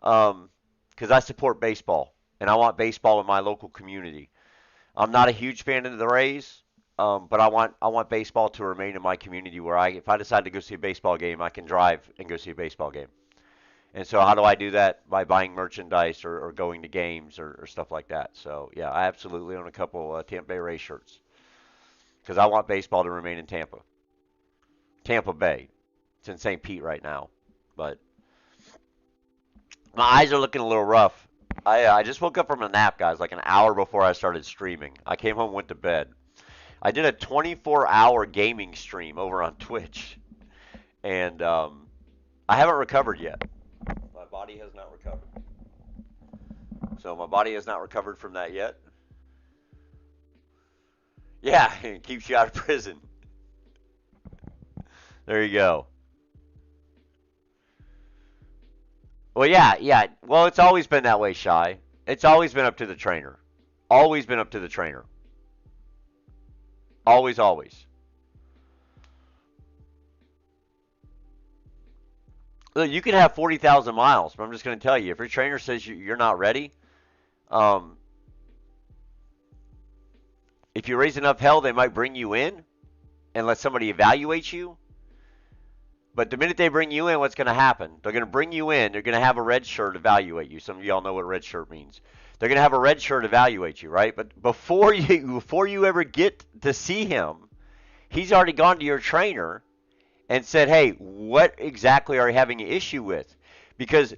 Because I support baseball and I want baseball in my local community. I'm not a huge fan of the Rays, but I want baseball to remain in my community where if I decide to go see a baseball game, I can drive and go see a baseball game. And so how do I do that? By buying merchandise or going to games or stuff like that. So yeah, I absolutely own a couple Tampa Bay Rays shirts because I want baseball to remain in Tampa Bay. It's in St. Pete right now, but my eyes are looking a little rough. I just woke up from a nap, guys, like an hour before I started streaming. I came home, went to bed. I did a 24-hour gaming stream over on Twitch, and I haven't recovered yet. My body has not recovered. So my body has not recovered from that yet. Yeah, it keeps you out of prison. There you go. Well, yeah, yeah. Well, it's always been that way, Shy. It's always been up to the trainer. Always been up to the trainer. Always, always. Look, you can have 40,000 miles, but I'm just going to tell you, if your trainer says you're not ready, um, if you raise enough hell, they might bring you in and let somebody evaluate you. But the minute they bring you in, what's going to happen? They're going to bring you in. They're going to have a red shirt evaluate you. Some of y'all know what red shirt means. They're going to have a red shirt evaluate you, right? But before you ever get to see him, he's already gone to your trainer and said, "Hey, what exactly are you having an issue with?" Because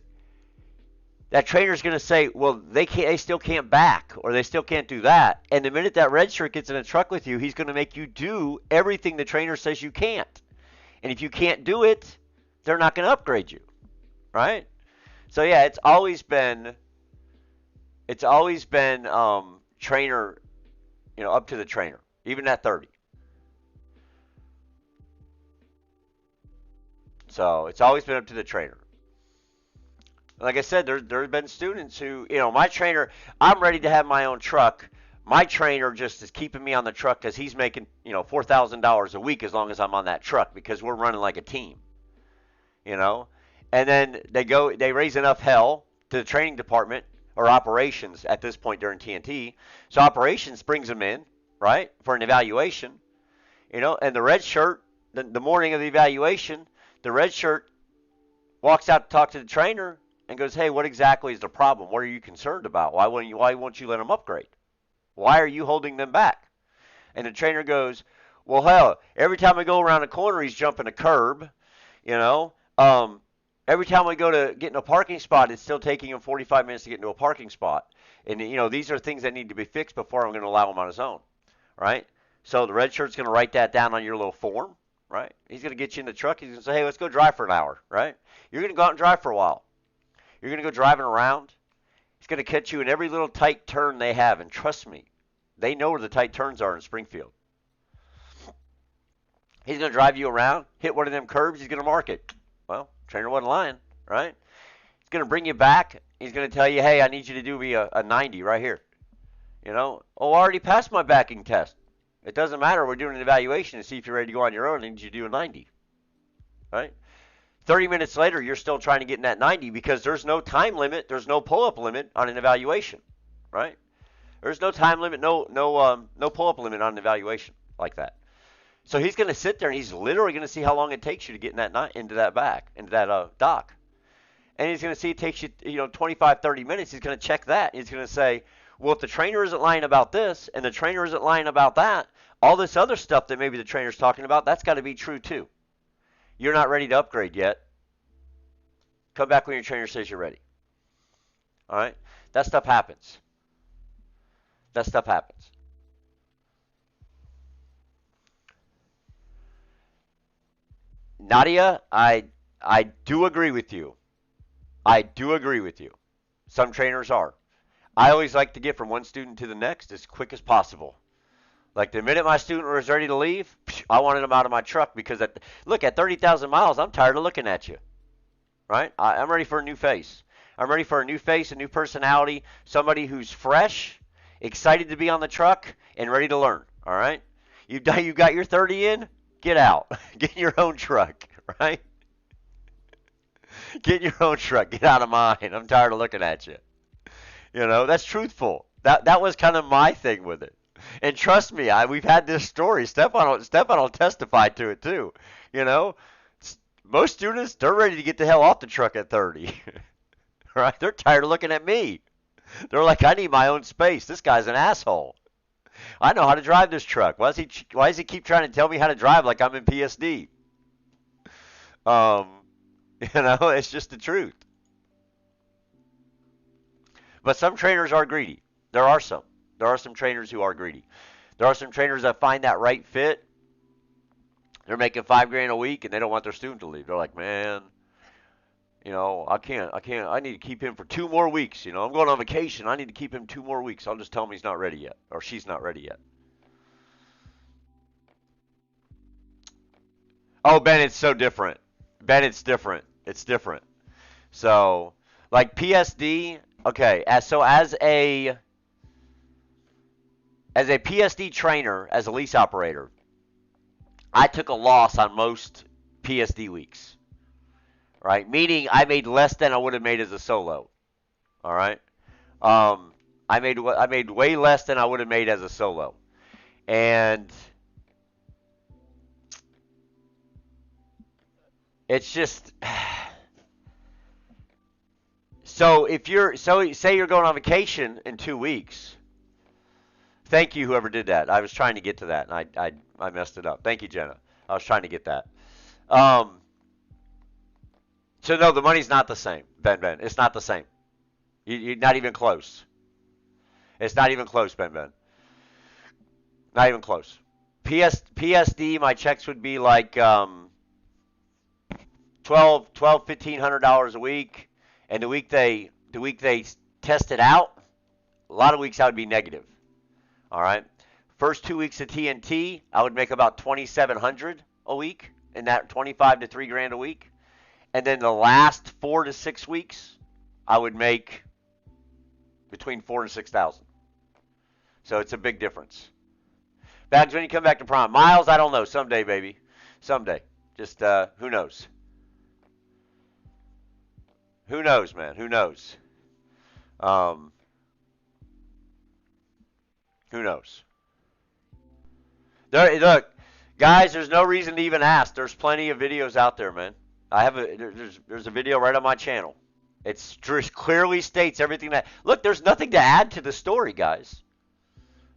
that trainer's going to say, "Well, they still can't back, or they still can't do that." And the minute that red shirt gets in a truck with you, he's going to make you do everything the trainer says you can't. And if you can't do it, they're not going to upgrade you, right? So yeah, it's always been trainer, up to the trainer, even at 30. So it's always been up to the trainer. Like I said, there's been students who, my trainer, I'm ready to have my own truck. My trainer just is keeping me on the truck because he's making, $4,000 a week as long as I'm on that truck because we're running like a team, you know. And then they raise enough hell to the training department or operations at this point during TNT. So operations brings them in, right, for an evaluation, and the red shirt, the morning of the evaluation, the red shirt walks out to talk to the trainer and goes, "Hey, what exactly is the problem? What are you concerned about? Why won't you let them upgrade? Why are you holding them back?" And the trainer goes, "Well, hell, every time I go around a corner, he's jumping a curb. You know, every time we go to get in a parking spot, it's still taking him 45 minutes to get into a parking spot. And these are things that need to be fixed before I'm going to allow him on his own, right?" So the red shirt's going to write that down on your little form, right? He's going to get you in the truck. He's going to say, "Hey, let's go drive for an hour," right? You're going to go out and drive for a while. You're going to go driving around. He's going to catch you in every little tight turn they have. And trust me, they know where the tight turns are in Springfield. He's going to drive you around, hit one of them curbs. He's going to mark it. Well, trainer wasn't lying, right? He's going to bring you back. He's going to tell you, "Hey, I need you to do me a 90 right here." "Oh, I already passed my backing test." "It doesn't matter. We're doing an evaluation to see if you're ready to go on your own. I need you to do a 90, right? 30 minutes later, you're still trying to get in that 90 because there's no time limit. There's no pull-up limit on an evaluation, right? There's no time limit, no pull-up limit on an evaluation like that. So he's going to sit there and he's literally going to see how long it takes you to get in into that dock. And he's going to see it takes you, 25, 30 minutes. He's going to check that. He's going to say, "Well, if the trainer isn't lying about this and the trainer isn't lying about that, all this other stuff that maybe the trainer's talking about, that's got to be true too. You're not ready to upgrade yet. Come back when your trainer says you're ready." All right? That stuff happens. That stuff happens. Nadia, I do agree with you. I do agree with you. Some trainers are. I always like to get from one student to the next as quick as possible. Like the minute my student was ready to leave, I wanted him out of my truck because look, at 30,000 miles, I'm tired of looking at you, right? I'm ready for a new face. I'm ready for a new face, a new personality, somebody who's fresh, excited to be on the truck, and ready to learn, all right? You got your 30 in, get out. Get in your own truck, right? Get in your own truck. Get out of mine. I'm tired of looking at you. That's truthful. That was kind of my thing with it. And trust me, we've had this story. Stefan will testify to it too. Most students, they're ready to get the hell off the truck at 30. Right? They're tired of looking at me. They're like, "I need my own space. This guy's an asshole. I know how to drive this truck. Why does he keep trying to tell me how to drive like I'm in PSD?" It's just the truth. But some trainers are greedy. There are some. There are some trainers who are greedy. There are some trainers that find that right fit. They're making $5,000 a week and they don't want their student to leave. They're like, "Man, I can't. I need to keep him for 2 more weeks. I'm going on vacation. I need to keep him 2 more weeks. I'll just tell him he's not ready yet or she's not ready yet." Oh, Ben, it's so different. Ben, it's different. It's different. So, like PSD, okay, as a PSD trainer, as a lease operator, I took a loss on most PSD weeks, right? Meaning I made less than I would have made as a solo. All right, I made way less than I would have made as a solo, and it's just so say you're going on vacation in 2 weeks. Thank you, whoever did that. I was trying to get to that, and I messed it up. Thank you, Jenna. I was trying to get that. Um, so no, the money's not the same, Ben. It's not the same. You're not even close. It's not even close, Ben. Not even close. PSD, my checks would be like 12, $1,500 a week, and the week they test it out, a lot of weeks I would be negative. All right. First 2 weeks of TNT, I would make about 2,700 a week, and that 25 to 3 grand a week. And then the last 4 to 6 weeks, I would make between 4 and 6,000. So it's a big difference. Bags, when you come back to prom, Miles, I don't know. Someday, baby, someday. Just who knows? Who knows, man? Who knows? Um, who knows? There, look, guys. There's no reason to even ask. There's plenty of videos out there, man. I have a there's a video right on my channel. It clearly states everything that. Look, there's nothing to add to the story, guys.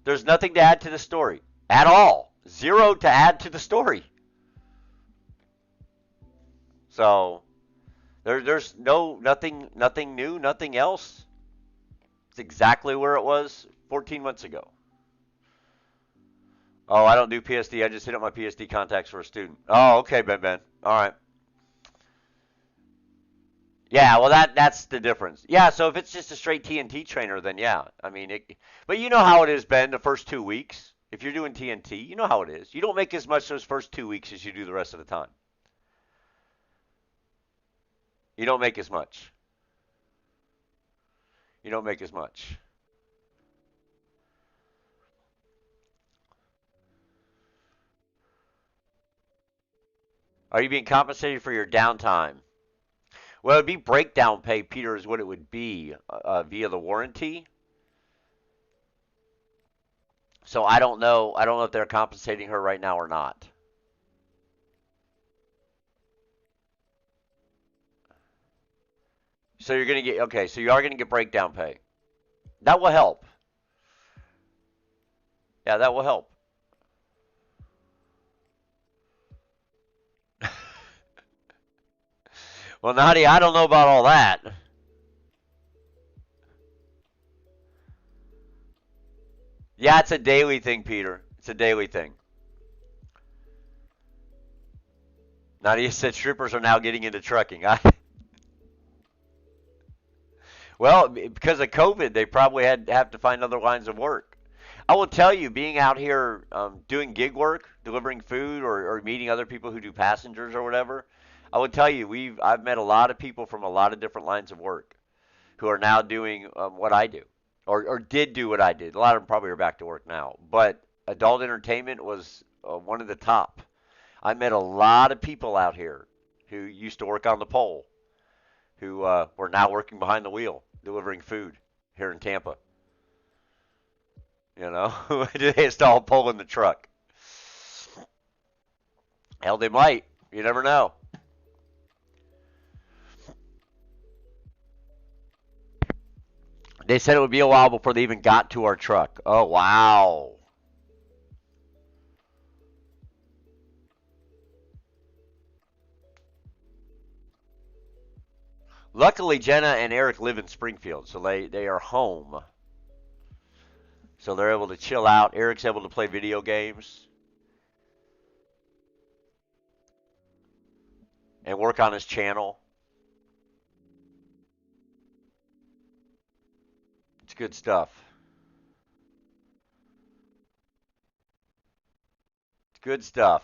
There's nothing to add to the story at all. Zero to add to the story. So there's nothing new, nothing else. It's exactly where it was 14 months ago. Oh, I don't do PSD. I just hit up my PSD contacts for a student. Oh, okay, Ben. All right. Yeah, well that's the difference. Yeah, so if it's just a straight TNT trainer, then yeah. I mean, but you know how it is, Ben, the first 2 weeks. If you're doing TNT, you know how it is. You don't make as much those first 2 weeks as you do the rest of the time. You don't make as much. You don't make as much. Are you being compensated for your downtime? Well, it'd be breakdown pay, Peter, is what it would be via the warranty. So I don't know. I don't know if they're compensating her right now or not. So you're gonna get okay. So you are gonna get breakdown pay. That will help. Yeah, that will help. Well, Nadia, I don't know about all that. Yeah, it's a daily thing, Peter. It's a daily thing. Nadia said strippers are now getting into trucking. Well, because of COVID, they probably had have to find other lines of work. I will tell you, being out here doing gig work, delivering food, or meeting other people who do passengers or whatever, I would tell you I've met a lot of people from a lot of different lines of work who are now doing what I do, or did do what I did. A lot of them probably are back to work now, but adult entertainment was one of the top. I met a lot of people out here who used to work on the pole, who were now working behind the wheel, delivering food here in Tampa. You know, they install a pole in the truck. Hell, they might. You never know. They said it would be a while before they even got to our truck. Oh, wow. Luckily, Jenna and Eric live in Springfield, so they are home. So they're able to chill out. Eric's able to play video games and work on his channel. It's good stuff. It's good stuff.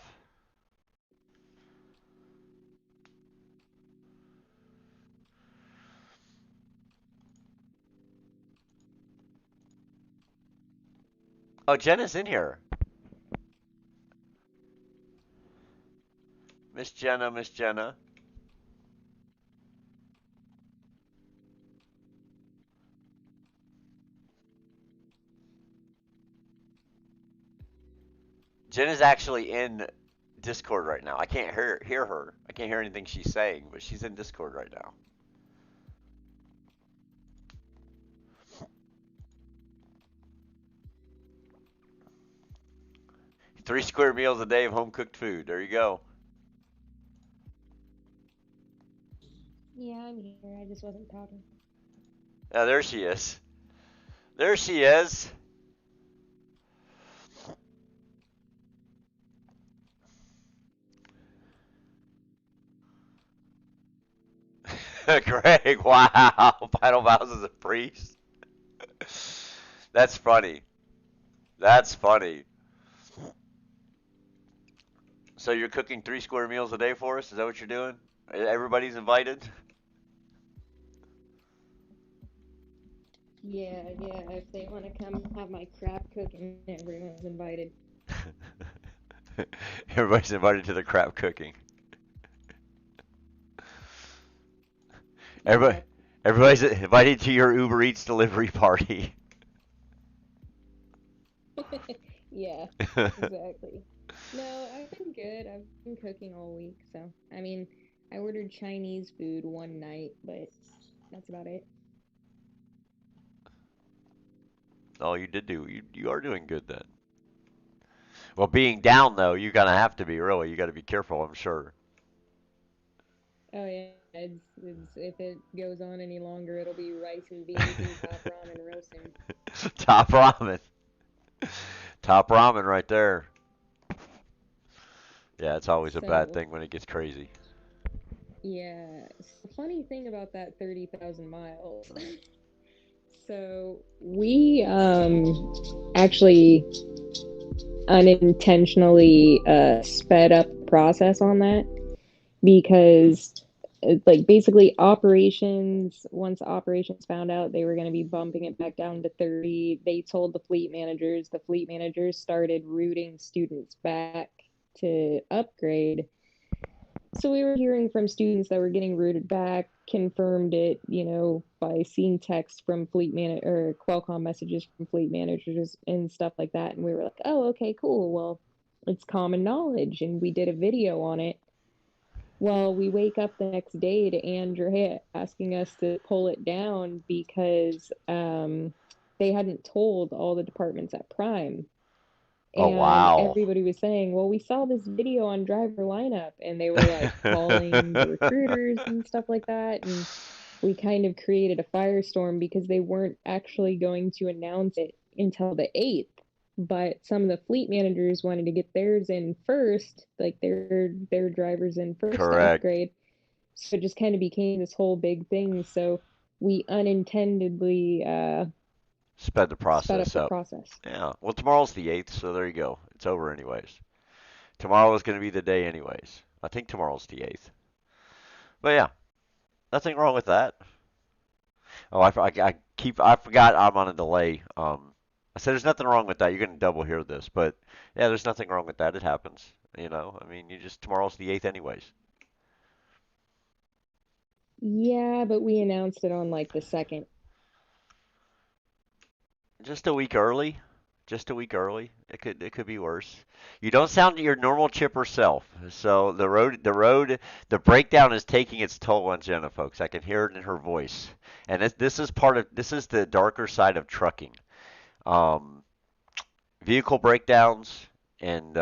Oh, Jenna's in here. Miss Jenna, Miss Jenna. Jenna's actually in Discord right now. I can't hear her. I can't hear anything she's saying, but she's in Discord right now. 3 square meals a day of home cooked food. There you go. Yeah, I'm here. I just wasn't talking. Yeah, there she is. There she is. Greg, wow. Final vows as a priest. That's funny. That's funny. So you're cooking 3 square meals a day for us? Is that what you're doing? Everybody's invited? Yeah. If they want to come have my crap cooking, everyone's invited. Everybody's invited to the crap cooking. Everybody, Yep. everybody's invited to your Uber Eats delivery party. Yeah, exactly. No, I've been good. I've been cooking all week, so I mean, I ordered Chinese food one night, but that's about it. Oh, you did do. You are doing good then. Well, being down though, you gotta have to be really. You got to be careful, I'm sure. Oh yeah, it's if it goes on any longer, it'll be rice and beans and top ramen roasting. Top ramen. Top ramen right there. Yeah, it's always a bad So thing when it gets crazy. yeah, so funny thing about that 30,000 miles. So we actually unintentionally sped up the process on that because like basically operations once operations found out they were going to be bumping it back down to 30, they told the fleet managers started routing students back to upgrade. So we were hearing from students that were getting routed back, confirmed it, by seeing texts from fleet man or Qualcomm messages from fleet managers and stuff like that. And we were like, oh, okay, cool. Well, it's common knowledge. And we did a video on it. Well, we wake up the next day to Andrea asking us to pull it down because they hadn't told all the departments at Prime. Oh And wow. everybody was saying, well, we saw this video on driver lineup, and they were like calling the recruiters and stuff like that. And we kind of created a firestorm because they weren't actually going to announce it until the 8th. But some of the fleet managers wanted to get theirs in first, like their drivers in first to Correct. upgrade. So it just kind of became this whole big thing. So we unintendedly Sped the sped up process the up. process. Yeah. Well, tomorrow's the 8th, so there you go. It's over anyways. Tomorrow is going to be the day anyways. I think tomorrow's the 8th. But yeah, nothing wrong with that. Oh, I forgot I'm on a delay. I said there's nothing wrong with that. You're going to double hear this, but yeah, there's nothing wrong with that. It happens. I mean, tomorrow's the 8th anyways. Yeah, but we announced it on like the second. Just a week early. Just a week early. It could be worse. You don't sound your normal chipper self. So the breakdown is taking its toll on Jenna, folks. I can hear it in her voice. And this is the darker side of trucking. Um, Vehicle breakdowns and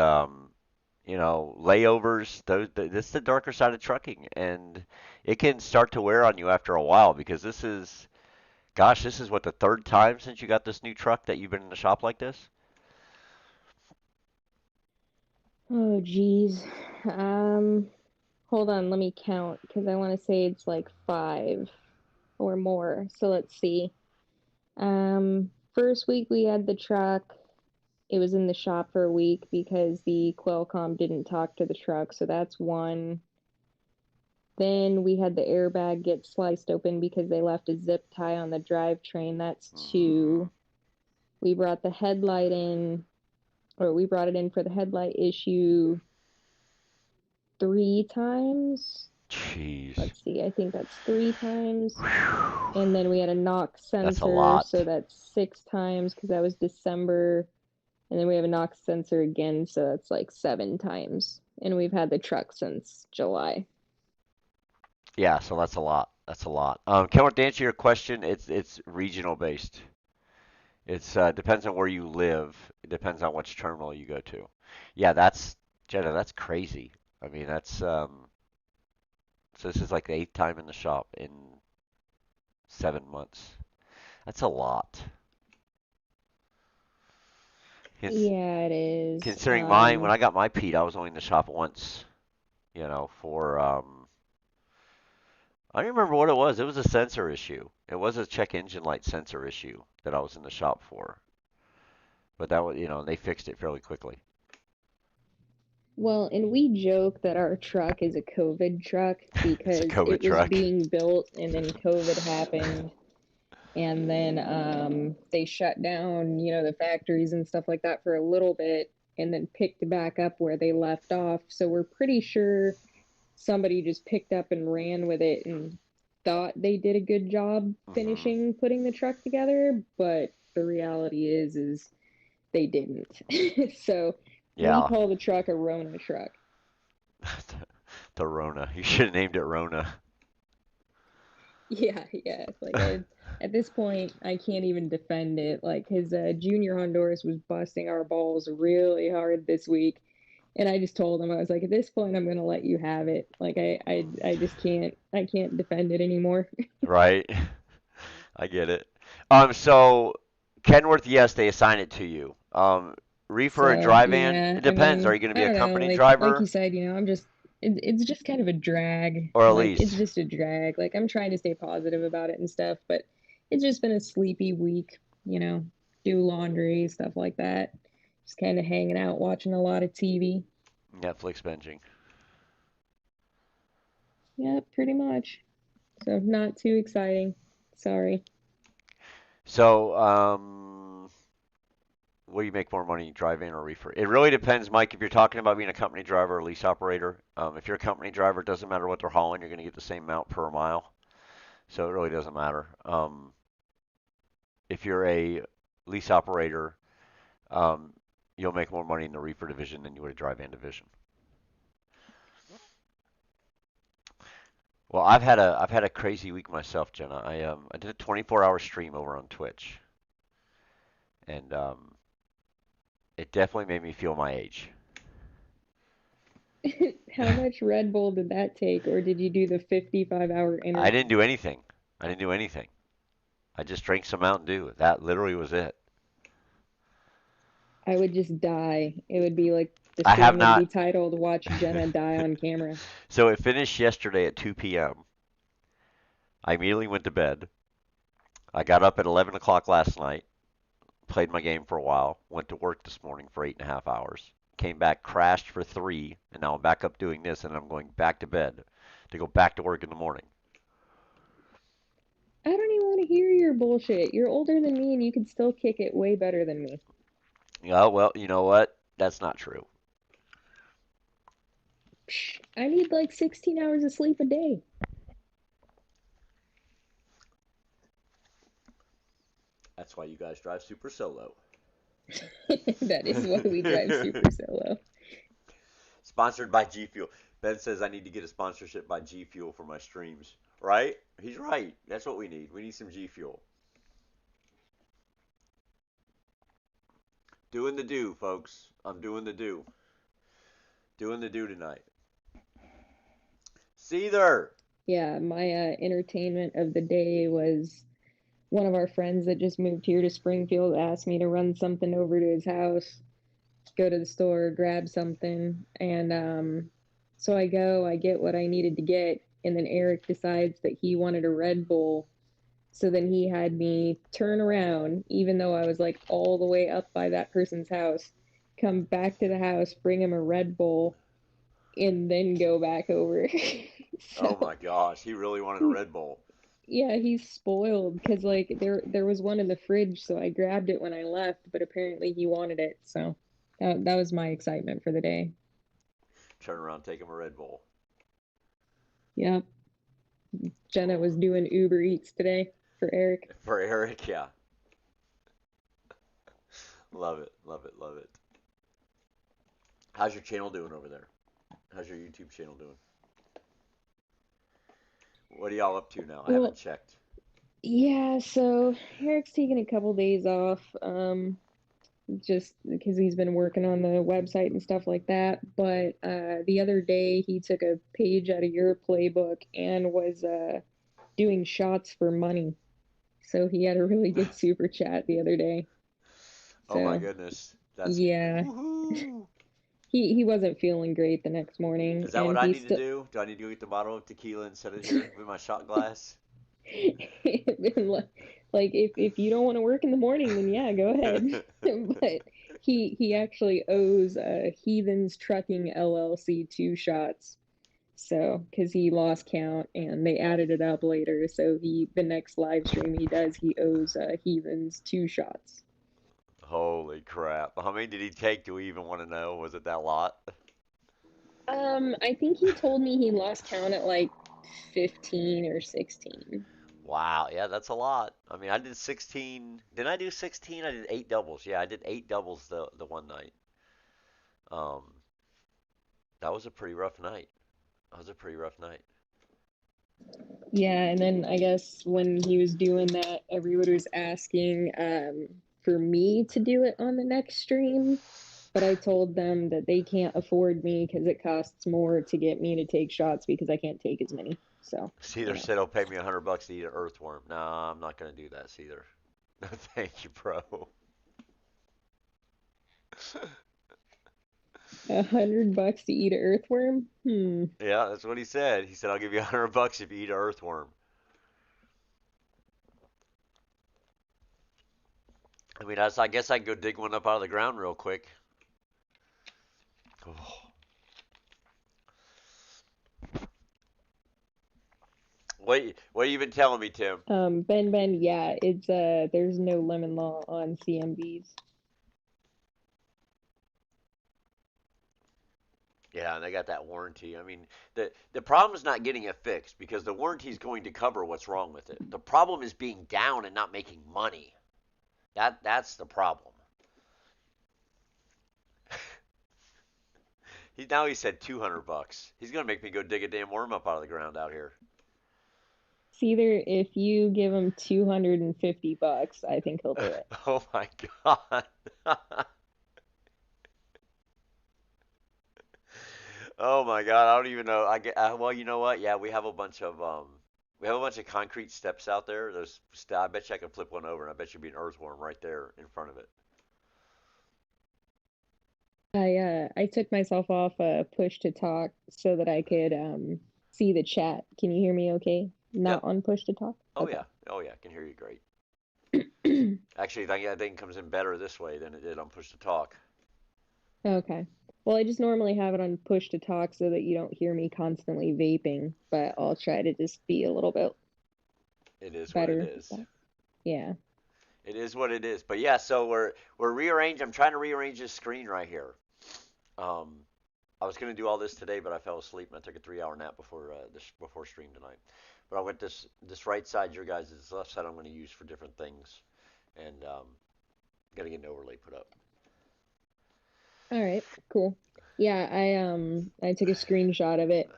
layovers. This is the darker side of trucking, and it can start to wear on you after a while because this is what, the third time since you got this new truck that you've been in the shop like this? Oh, geez. Um, Hold on, let me count because I want to say it's like five or more. So let's see. First week we had the truck. It was in the shop for a week because the Qualcomm didn't talk to the truck, so that's one. Then we had the airbag get sliced open because they left a zip tie on the drivetrain. That's Mm, two. We brought the headlight in, or we brought it in for the headlight issue three times. jeez. Let's see, I think that's three times. Whew. And then we had a knock That's a sensor, lot. so that's six times because that was December. And then we have a knock sensor again, so that's like seven times. And we've had the truck since July. Yeah, so that's a lot. That's a lot. Kelmer, to answer your question, it's regional based. It's depends on where you live. It depends on which terminal you go to. Yeah, that's Jenna. That's crazy. I mean, that's so this is like the eighth time in the shop in 7 months. That's a lot. Cons- Yeah, it is. Considering mine, when I got my Pete, I was only in the shop once. For I don't remember what it was. It was a sensor issue. It was a check engine light sensor issue that I was in the shop for. But that was, they fixed it fairly quickly. Well, and we joke that our truck is a COVID truck It's a because COVID it was truck. being built and then COVID happened and then they shut down, the factories and stuff like that for a little bit, and then picked back up where they left off. So we're pretty sure somebody just picked up and ran with it and thought they did a good job Hmm. finishing putting the truck together, but the reality is they didn't. So we Yeah. call the truck a Rona truck. The Rona. You should have named it Rona. Yeah, yeah. Like at this point, I can't even defend it. Like his junior Honduras was busting our balls really hard this week, and I just told him, I was like, at this point, I'm gonna let you have it. Like I just can't defend it anymore. Right? I get it. So Kenworth, yes, they assign it to you. Reefer and So dry van, yeah, it I depends. Are mean, you going to I be a don't know. company Like you driver said, it's just kind of a drag. or a Like it's lease? just a drag. Like I'm trying to stay positive about it and stuff, but it's just been a sleepy week. Do laundry stuff like that. Just kind of hanging out, watching a lot of TV. Netflix binging. Yeah, pretty much. So not too exciting. Sorry. So, will you make more money, dry van or reefer? It really depends, Mike. If you're talking about being a company driver or lease operator, if you're a company driver, it doesn't matter what they're hauling, you're going to get the same amount per mile. So it really doesn't matter. If you're a lease operator, um, you'll make more money in the reefer division than you would a dry van division. Well, I've had a crazy week myself, Jenna. I did a 24-hour stream over on Twitch, and it definitely made me feel my age. How much Red Bull did that take, or did you do the 55-hour I inner? didn't do anything. I didn't do anything. I just drank some Mountain Dew. That literally was it. I would just die. It would be like the I have stream would be not. titled "Watch Jenna Die on Camera." So it finished yesterday at 2 p.m. I immediately went to bed. I got up at 11 o'clock last night, played my game for a while, went to work this morning for 8.5 hours, came back, crashed for 3, and now I'm back up doing this, and I'm going back to bed to go back to work in the morning. I don't even want to hear your bullshit. You're older than me and you could still kick it way better than me. Yeah, well, you know what? That's not true. Psh, I need like 16 hours of sleep a day. That's why you guys drive super solo. That is why we drive super solo. Sponsored by G Fuel. Ben says I need to get a sponsorship by G Fuel for my streams. Right? He's right. That's what we need. We need some G Fuel. Doing the do, folks. I'm doing the do. Doing the do tonight. Seether. Yeah, my entertainment of the day was one of our friends that just moved here to Springfield asked me to run something over to his house, go to the store, grab something, and so I go, I get what I needed to get, and then Eric decides that he wanted a Red Bull. So then he had me turn around, even though I was like all the way up by that person's house, come back to the house, bring him a Red Bull, and then go back over. Oh So my gosh, he really wanted a Red Bull. yeah, he's spoiled because like there was one in the fridge, so I grabbed it when I left, but apparently he wanted it. So that was my excitement for the day. Turn around, take him a Red Bull. Yep. Jenna was Oh, doing Uber Eats today for Eric. for Eric, yeah. Love it, love it, love it. How's your channel doing over there? How's your YouTube channel doing? What are y'all up to now? I haven't Well, checked. yeah, so Eric's taking a couple days off, just because he's been working on the website and stuff like that. But the other day he took a page out of your playbook and was doing shots for money. So he had a really good super chat the other day. Oh my So goodness, that's yeah, woohoo! he wasn't feeling great the next morning, Is that what and I he need to still do? Do I need to go get the bottle of tequila and set it here with my shot glass? like if you don't want to work in the morning, then yeah, go ahead. But he actually owes Heathens Trucking LLC 2 shots. So, because he lost count and they added it up later. So the next live stream he does, he owes Heathens 2 shots. Holy crap. How many did he take? Do we even want to know? Was it that lot? I think he told me he lost count at like 15 or 16. Wow, yeah, that's a lot. I mean, I did 16. Did I do 16? I did eight doubles. Yeah, I did eight doubles the one night. Um, that was a pretty rough night. That was a pretty rough night. Yeah, and then I guess when he was doing that, everybody was asking for me to do it on the next stream, but I told them that they can't afford me because it costs more to get me to take shots because I can't take as many. So, Cedar you know. said he'll pay me $100 to eat an earthworm. No, I'm not gonna do that, Cedar. No, thank you, bro. 100 bucks to eat an earthworm? Hmm. Yeah, that's what he said. He said I'll give you $100 if you eat an earthworm. I mean, I guess I can go dig one up out of the ground real quick. Oh. What have you been telling me, Tim? Ben, yeah, it's there's no lemon law on CMBs. Yeah, and they got that warranty. I mean, the problem is not getting it fixed because the warranty is going to cover what's wrong with it. The problem is being down and not making money. That's the problem. He said $200. He's gonna make me go dig a damn worm up out of the ground out here. It's either if you give him 250 bucks, I think he'll do it. Oh my god. Oh my god. I don't even know. Well, you know what? Yeah, we have a bunch of concrete steps out there. I bet you I can flip one over, and I bet you'd be an earthworm right there in front of it. I took myself off push to talk so that I could see the chat. Can you hear me okay? Not Yep. on push to talk? Oh Okay. yeah. Oh yeah. I can hear you great. Actually, I think it comes in better this way than it did on push to talk. Okay. Well, I just normally have it on push to talk so that you don't hear me constantly vaping, but I'll try to just be a little bit It is what it better with is. that. Yeah. It is what it is. But yeah, so we're rearranging. I'm trying to rearrange this screen right here. Um, I was gonna do all this today, but I fell asleep and I took a 3 hour nap before stream tonight. But I went this right side, your guys' this left side I'm gonna use for different things, and gotta get an overlay put up. All right. Cool. Yeah, I took a screenshot of it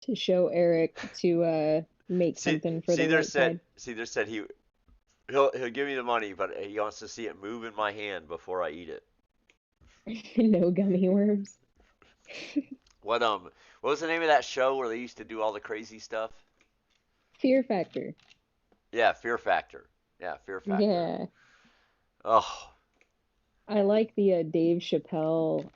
to show Eric to make something for the right side. Cedar said he'll give me the money, but he wants to see it move in my hand before I eat it. No gummy worms. What what was the name of that show where they used to do all the crazy stuff? Fear factor. Yeah, Fear Factor. Yeah, Fear Factor. Yeah. Oh, I like the Dave Chappelle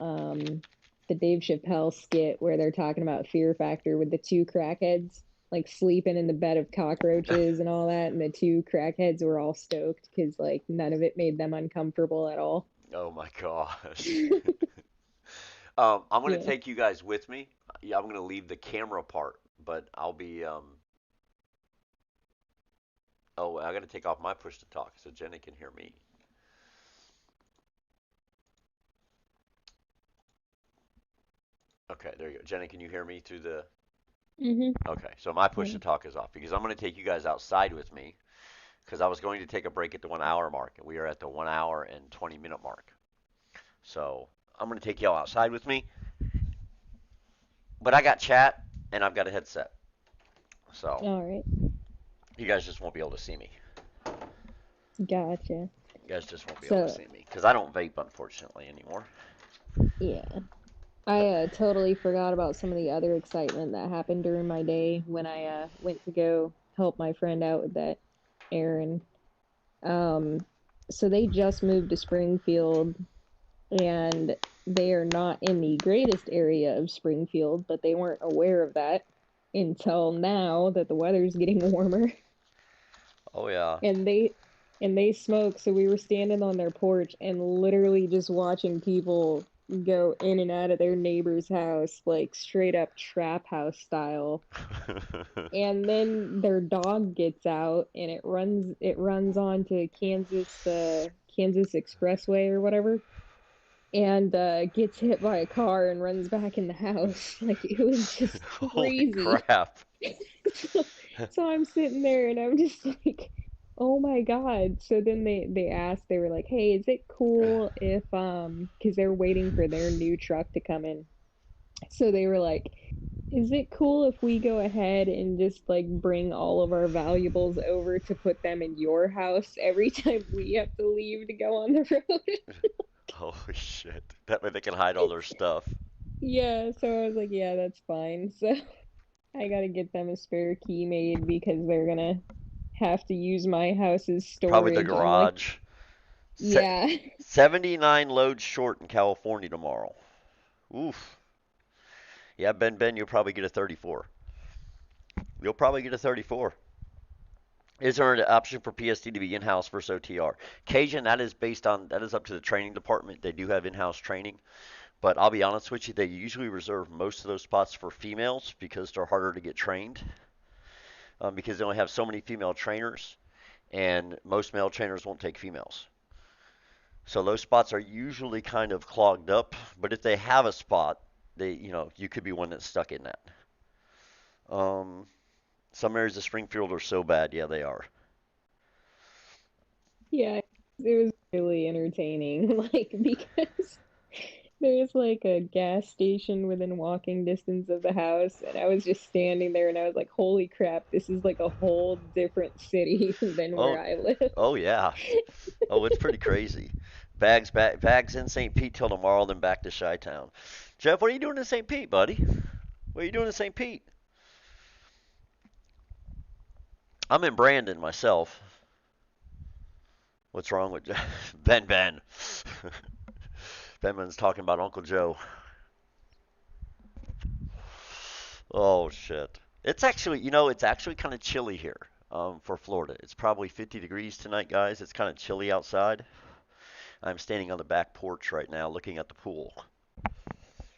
skit where they're talking about Fear Factor with the two crackheads like sleeping in the bed of cockroaches and all that, and the two crackheads were all stoked because like none of it made them uncomfortable at all. oh my gosh. I'm gonna Yeah. take you guys with me. Yeah, I'm gonna leave the camera part, but I'll be Oh, I gotta take off my push to talk so Jenny can hear me. Okay, there you go. Jenny, can you hear me through the? Mhm. Okay, so my push Yeah. to talk is off because I'm gonna take you guys outside with me because I was going to take a break at the 1 hour mark and we are at the 1 hour and 20 minute mark. So I'm gonna take y'all outside with me, but I got chat and I've got a headset, so All right. you guys just won't be able to see me. Gotcha. You guys just won't be able to So, see me because I don't vape unfortunately anymore. yeah. I totally forgot about some of the other excitement that happened during my day when I went to go help my friend out with that errand. Um, so they just moved to Springfield and they are not in the greatest area of Springfield, but they weren't aware of that until now that the weather's getting warmer. Oh yeah. And they smoke, so we were standing on their porch and literally just watching people go in and out of their neighbor's house, like straight up trap house style. And then their dog gets out and it runs onto Kansas Expressway or whatever, and gets hit by a car and runs back in the house. Like it was just Holy crazy. crap. So, so I'm sitting there and I'm just like, oh my God. So then they asked, they were like, hey, is it cool if because they're waiting for their new truck to come in. So they were like, is it cool if we go ahead and just like bring all of our valuables over to put them in your house every time we have to leave to go on the road? Holy shit. That way they can hide all their stuff. Yeah, so I was like, yeah, that's fine. So I gotta get them a spare key made because they're gonna have to use my house as Probably the storage. I'm like, garage. Se- yeah. 79 loads short in California tomorrow. Oof. Yeah, Ben, you'll probably get a 34. You'll probably get a 34. Is there an option for PSD to be in-house versus OTR? Cajun, that is up to the training department. They do have in-house training, but I'll be honest with you, they usually reserve most of those spots for females because they're harder to get trained. Because they only have so many female trainers, and most male trainers won't take females. So those spots are usually kind of clogged up. But if they have a spot, you could be one that's stuck in that. Um, some areas of Springfield are so bad, yeah, they are. Yeah, it was really entertaining, like because there's like a gas station within walking distance of the house, and I was just standing there and I was like, holy crap, this is like a whole different city than where Oh, I live. oh yeah. Oh, it's pretty crazy. Bags in St. Pete till tomorrow, then back to Chi-Town. Jeff, what are you doing in St. Pete, buddy? What are you doing in St. Pete? I'm in Brandon myself. What's wrong with Jeff? Ben? Benman's talking about Uncle Joe. Oh shit. It's actually kind of chilly here for Florida. It's probably 50 degrees tonight, guys. It's kind of chilly outside. I'm standing on the back porch right now looking at the pool.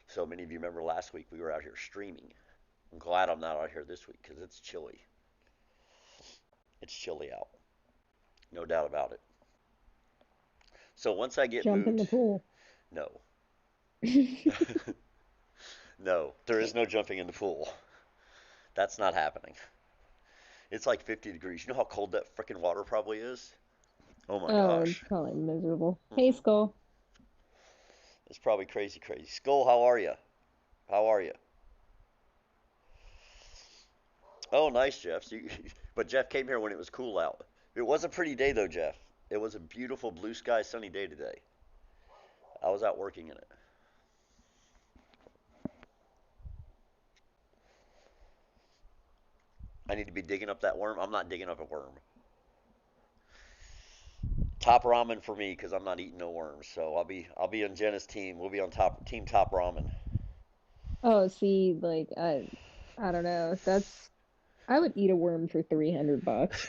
So many of you remember last week we were out here streaming. I'm glad I'm not out here this week because it's chilly. It's chilly out. No doubt about it. So once I get Jump in moved, the pool. no. No, there is no jumping in the pool. That's not happening. It's like 50 degrees. You know how cold that freaking water probably is? Oh my Oh, it's gosh. probably miserable. Hey, Hmm. Skull. It's probably crazy, crazy. Skull, how are you? How are you? Oh, nice, Jeff. But Jeff came here when it was cool out. It was a pretty day though, Jeff. It was a beautiful blue sky, sunny day today. I was out working in it. I need to be digging up that worm. I'm not digging up a worm. Top ramen for me because I'm not eating no worms. So I'll be on Jenna's team. We'll be on top ramen. Oh, see, like I don't know. I would eat a worm for 300 bucks.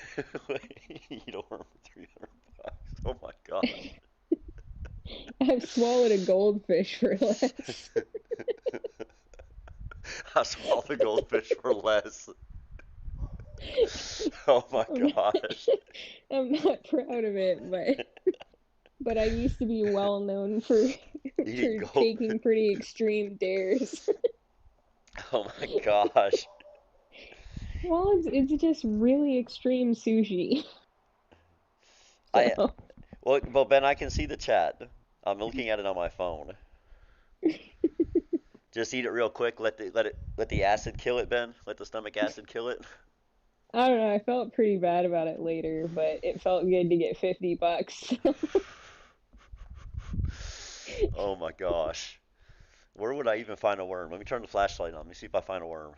Eat a worm for 300 bucks. Oh my gosh. I've swallowed a goldfish for less. I swallowed the goldfish for less. Oh my I'm not, gosh. I'm not proud of it, but I used to be well known for Eating for gold. taking pretty extreme dares. Oh my gosh. Well, it's just really extreme sushi. I So well, Ben, I can see the chat. I'm looking at it on my phone. Just eat it real quick. Let the acid kill it, Ben. Let the stomach acid kill it. I don't know. I felt pretty bad about it later, but it felt good to get 50 bucks. Oh my gosh. Where would I even find a worm? Let me turn the flashlight on. Let me see if I find a worm.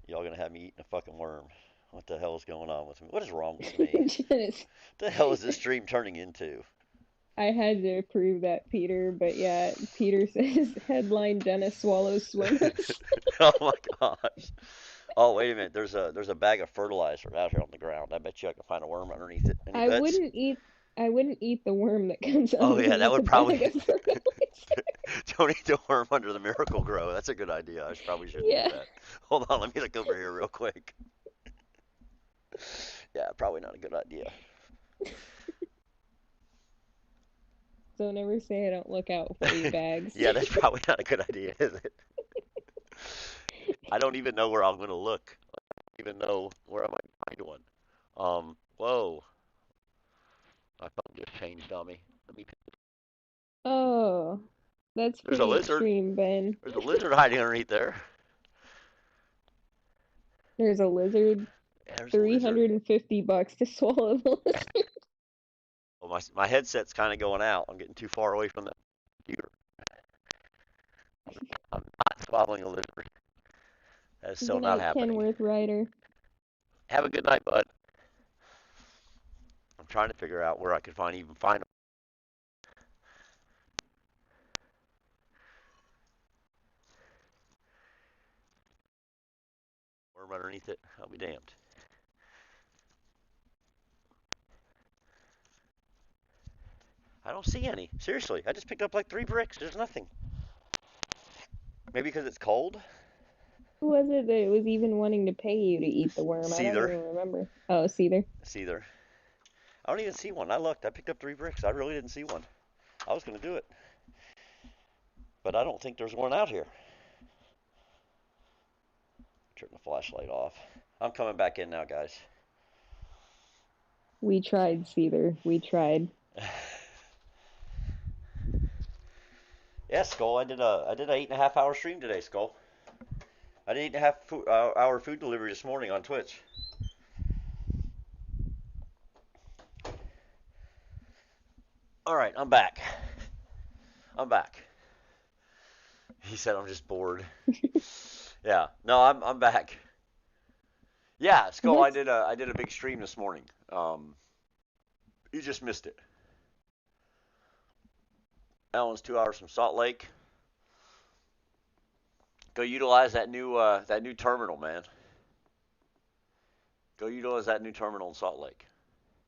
Y'all gonna have me eating a fucking worm. What the hell is going on with me? What is wrong with me? Just, What the hell is this stream turning into? I had to approve that, Peter, but yeah, Peter says headline Jenna swallows swimmers. Oh my gosh. Oh wait a minute. There's a bag of fertilizer out here on the ground. I bet you I can find a worm underneath it. Any I bets? wouldn't eat. I wouldn't eat the worm that comes Oh yeah, that underneath the would bag probably of fertilizer. don't eat the worm under the miracle grow. That's a good idea. Probably shouldn't do Yeah. that. Hold on, let me look over here real quick. Yeah, probably not a good idea. Don't ever say I don't look out for you, bags. Yeah, that's probably not a good idea, is it? I don't even know where I'm gonna look. I don't even know where I might find one. Whoa, my phone just changed on me. Let me. Oh, that's There's a pretty lizard. extreme, Ben. There's a lizard hiding underneath there. There's a lizard, Yeah, there's a lizard. $350 to swallow the lizard. Well, my headset's kind of going out. I'm getting too far away from the computer. I'm not swallowing a lizard. That is so Good not night, happening. Kenworth Rider. Have a good night, bud. I'm trying to figure out where I could find a worm underneath it. I'll be damned. I don't see any. Seriously, I just picked up like 3 bricks. There's nothing. Maybe because it's cold. Who was it that was even wanting to pay you to eat the worm? I don't Seether. even remember. Oh, Seether. Seether. I don't even see one. I looked. I picked up 3 bricks. I really didn't see one. I was gonna do it, but I don't think there's one out here. Turn the flashlight off. I'm coming back in now, guys. We tried, Seether. We tried. Yeah, Skull. I did a 8.5 hour stream today, Skull. I did 8.5 hour food delivery this morning on Twitch. All right, I'm back. I'm back. He said I'm just bored. Yeah, no, I'm back. Yeah, Skull. I That's did a big stream this morning. You just missed it. Alan's 2 hours from Salt Lake. Go utilize that new terminal, man. Go utilize that new terminal in Salt Lake.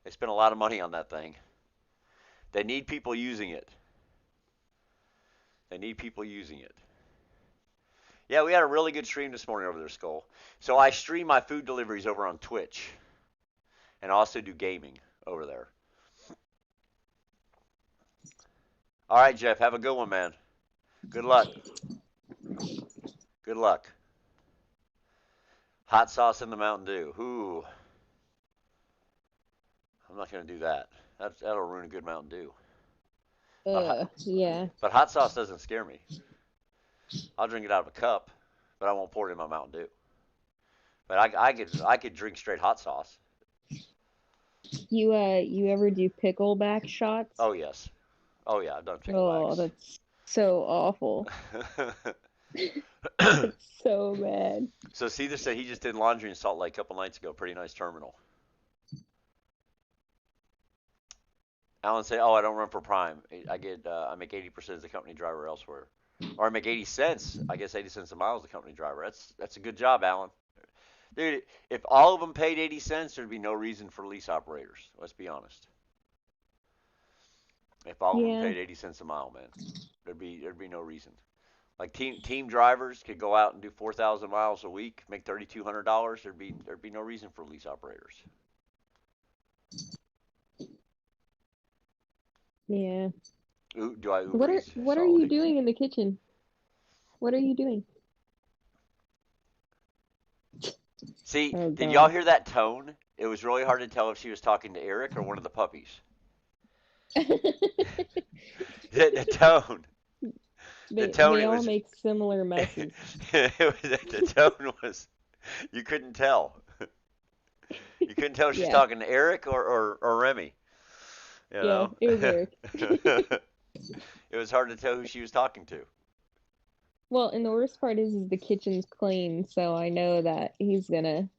They spent a lot of money on that thing. They need people using it. They need people using it. Yeah, we had a really good stream this morning over there, Skull. So I stream my food deliveries over on Twitch, and I also do gaming over there. All right, Jeff, have a good one, man. Good luck. Good luck. Hot sauce in the Mountain Dew. Ooh, I'm not gonna do that. That'll ruin a good Mountain Dew. But yeah. but hot sauce doesn't scare me. I'll drink it out of a cup, but I won't pour it in my Mountain Dew. But I could drink straight hot sauce. You ever do pickleback shots? Oh yes. Oh yeah, I've done Oh, picklebacks. that's so awful. It's so bad. So Cedar said he just did laundry in Salt Lake a couple nights ago. Pretty nice terminal. Alan said, "Oh, I don't run for Prime. I make 80% as a company driver elsewhere, or I make 80 cents. I guess 80 cents a mile as a company driver. That's a good job, Alan. Dude, if all of them paid 80 cents, there'd be no reason for lease operators. Let's be honest. If all of them Yeah. paid 80 cents a mile, man, there'd be no reason. Like team drivers could go out and do 4,000 miles a week, make $3,200. There'd be no reason for lease operators. Yeah. Do I Uber Eats? What are Salt you Lake. doing in the kitchen? What are you doing? See, Oh did y'all God. hear that tone? It was really hard to tell if she was talking to Eric or one of the puppies. The tone, the tone. They It all was. make similar messes. The tone was. You couldn't tell. You couldn't tell if she's Yeah. talking to Eric or Remy. You Yeah, know. it was Eric. It was hard to tell who she was talking to. Well, and the worst part is the kitchen's clean, so I know that he's gonna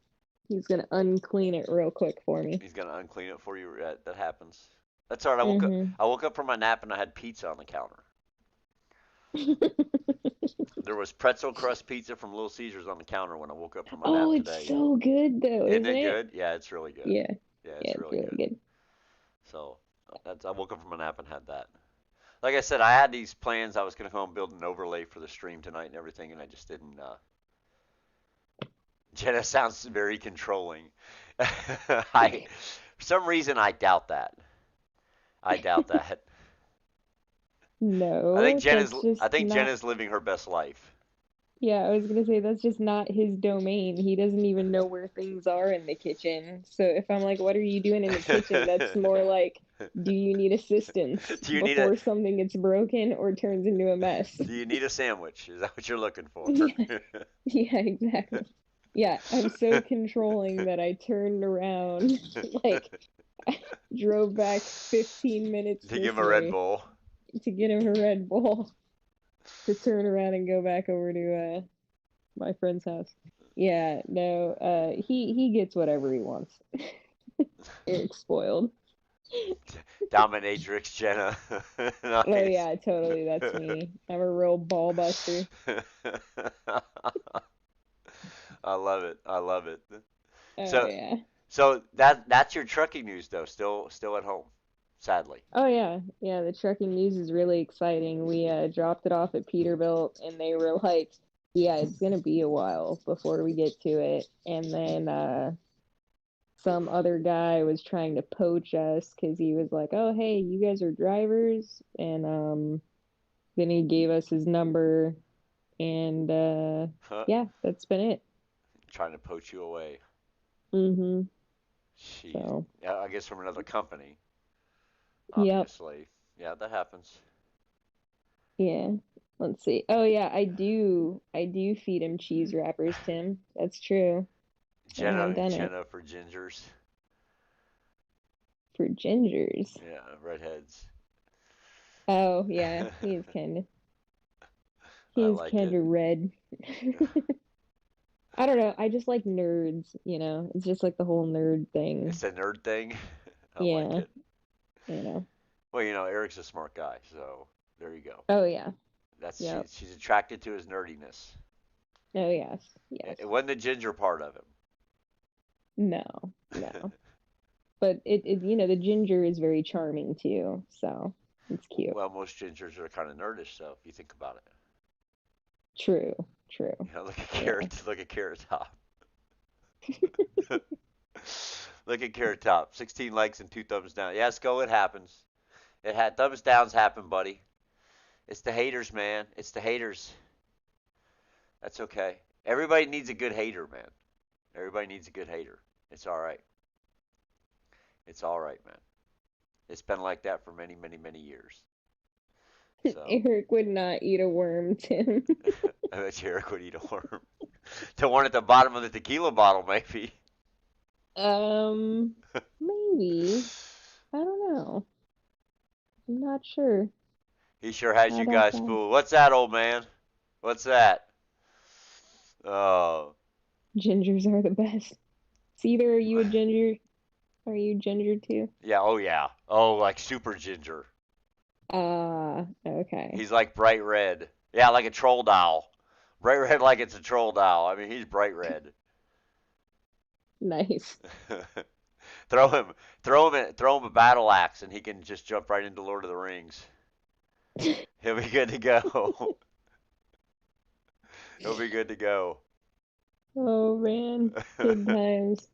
unclean it real quick for me. He's gonna unclean it for you. That happens. That's all right. I woke up. Mm-hmm. I woke up from my nap and I had pizza on the counter. There was pretzel crust pizza from Little Caesars on the counter when I woke up from my Oh, nap it's today. so good though, Isn't isn't it it? good? Yeah, it's really good. Yeah, Yeah, yeah, it's it's really really good. good. So I woke up from a nap and had that. Like I said, I had these plans. I was gonna come home and build an overlay for the stream tonight and everything, and I just didn't. Jenna sounds very controlling. For some reason, I doubt that. I doubt that. No, that's I just think not. Jenna's living her best life. Yeah, I was gonna say that's just not his domain. He doesn't even know where things are in the kitchen. So if I'm like, what are you doing in the kitchen? That's more like, do you need assistance Do you need a before something gets broken or turns into a mess? Do you need a sandwich? Is that what you're looking for? Yeah, yeah, exactly. Yeah, I'm so controlling that I turned around, like, drove back 15 minutes To give this him a Red way Bull. to get him a Red Bull to turn around and go back over to my friend's house. Yeah, no, he gets whatever he wants. Eric's spoiled. Dominatrix Jenna. Oh Nice. yeah, totally, that's me. I'm a real ball buster. I love it. I love it. Oh So yeah. so that's your trucking news though. Still at home, sadly. Oh yeah. Yeah, the trucking news is really exciting. We dropped it off at Peterbilt and they were like, yeah, it's gonna be a while before we get to it. And then some other guy was trying to poach us because he was like, "Oh, hey, you guys are drivers," and then he gave us his number, and Huh? yeah, that's been it. Trying to poach you away. Mm-hmm. Jeez. So, Yeah, I guess from another company, yep, obviously. Yeah, that happens. yeah. Let's see. Oh yeah, I do feed him cheese wrappers, Tim. That's true. I have done it Jenna for gingers. for gingers. Yeah, redheads. Oh yeah, I he's like kind it. of red. I don't know. I just like nerds, you know. It's just like the whole nerd thing. It's a nerd thing. I like Yeah, it. you know. Well, Eric's a smart guy, so there you go. Oh yeah. That's Yep. she's attracted to his nerdiness. Oh yes. Yes. It wasn't the ginger part of No. him. No. But the ginger is very charming too, so it's cute. Well, most gingers are kind of nerdish, so if you think about it, True. True. look at Yeah. look at Carrot Top, look at Carrot Top, 16 likes and 2 thumbs down. Yeah, Skull, it happens. It had thumbs downs happen, buddy. It's the haters, man. It's the haters. That's okay. Everybody needs a good hater, man. Everybody needs a good hater. It's all right. It's all right, man. It's been like that for many, many, many years. So Eric would not eat a worm, Tim. I bet you Eric would eat a worm. The one at the bottom of the tequila bottle, maybe. Um, Maybe. I don't know. I'm not sure He sure has you about guys that. fooled. What's that, old man? What's that? Oh, Gingers are the best. It's either are you a ginger? Are you ginger too? yeah. Oh, yeah. Oh, like super ginger. Okay. He's like bright red. Yeah, like a troll doll. Bright red, like it's a troll doll. I mean, he's bright red. Nice. throw him, throw him a battle axe, and he can just jump right into Lord of the Rings. He'll be good to go. He'll be good to go. Oh man, good times.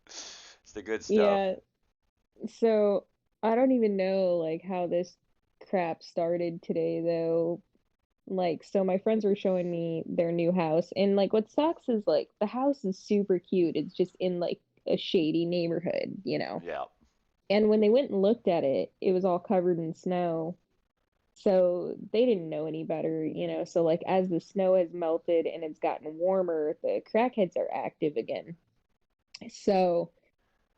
It's the good stuff. Yeah, so I don't even know like how this crap started today though. Like, so my friends were showing me their new house, and like what sucks is like the house is super cute. It's just in like a shady neighborhood, you know. Yeah. And when they went and looked at it, it was all covered in snow. So they didn't know any better, you know. So like as the snow has melted and it's gotten warmer, the crackheads are active again. So,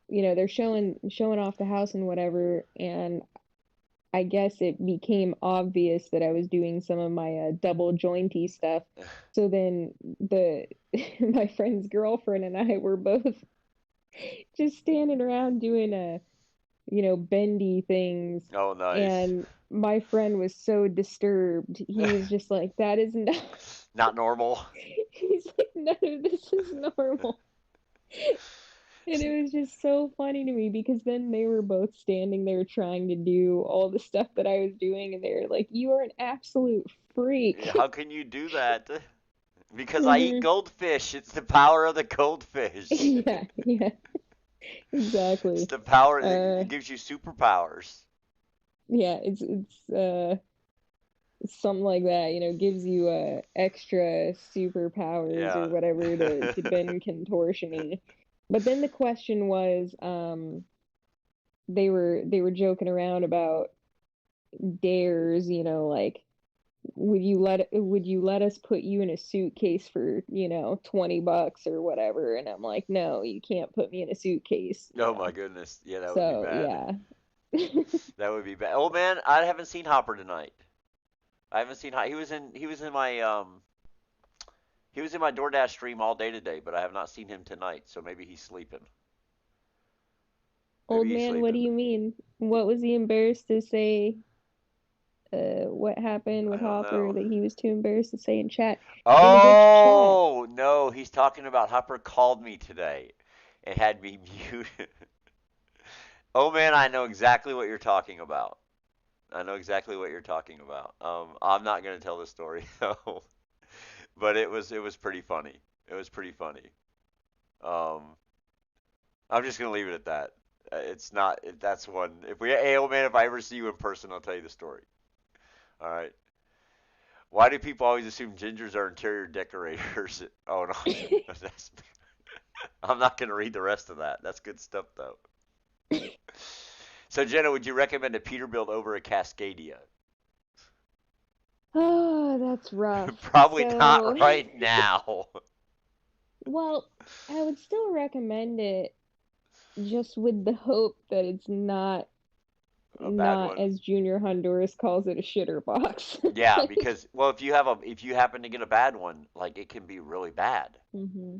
they're showing off the house and whatever, and I guess it became obvious that I was doing some of my double jointy stuff. So then the my friend's girlfriend and I were both just standing around doing bendy things, Oh, nice. and my friend was so disturbed. He was just like, "That is not." Not normal. He's like, "None of this is normal." And it was just so funny to me because then they were both standing there trying to do all the stuff that I was doing, and they were like, "You are an absolute freak." How can you do that? Because I eat Hmm. goldfish. It's the power of the goldfish. Yeah, yeah, It's exactly. the power. Uh, It gives you superpowers. yeah, it's something like that, gives you extra superpowers or Yeah. whatever to bend contortiony. But then the question was, they were joking around about dares, like would you let us put you in a suitcase for, $20 or whatever? And I'm like, no, you can't put me in a suitcase, Oh my goodness. Yeah, that would be So bad. yeah. That would be bad. Oh man, I haven't seen Hopper tonight. I haven't seen he was in my DoorDash stream all day today, but I have not seen him tonight. So maybe he's sleeping. Old Maybe he's man, what do sleeping. you mean? What was he embarrassed to say? What happened I with don't Hopper know. that he was too embarrassed to say in chat? In which chat? Oh no, he's talking about Hopper called me today and had me mute. Oh man, I know exactly what you're talking about. I know exactly what you're talking about. I'm not gonna tell the story though, but it was pretty funny. It was pretty funny. Um, I'm just gonna leave it at that. It's not. That's one. If we, hey, old man, if I ever see you in person, I'll tell you the story. All right. Why do people always assume gingers are interior decorators? Oh no, that's, I'm not gonna read the rest of that. That's good stuff though. So Jenna, would you recommend a Peterbilt over a Cascadia? Oh, that's rough. Probably So, not right now. well, I would still recommend it just with the hope that it's not A bad not one. as Junior Honduras calls it, a shitter box. Yeah, because well, if you happen to get a bad one, like it can be really bad. Hmm.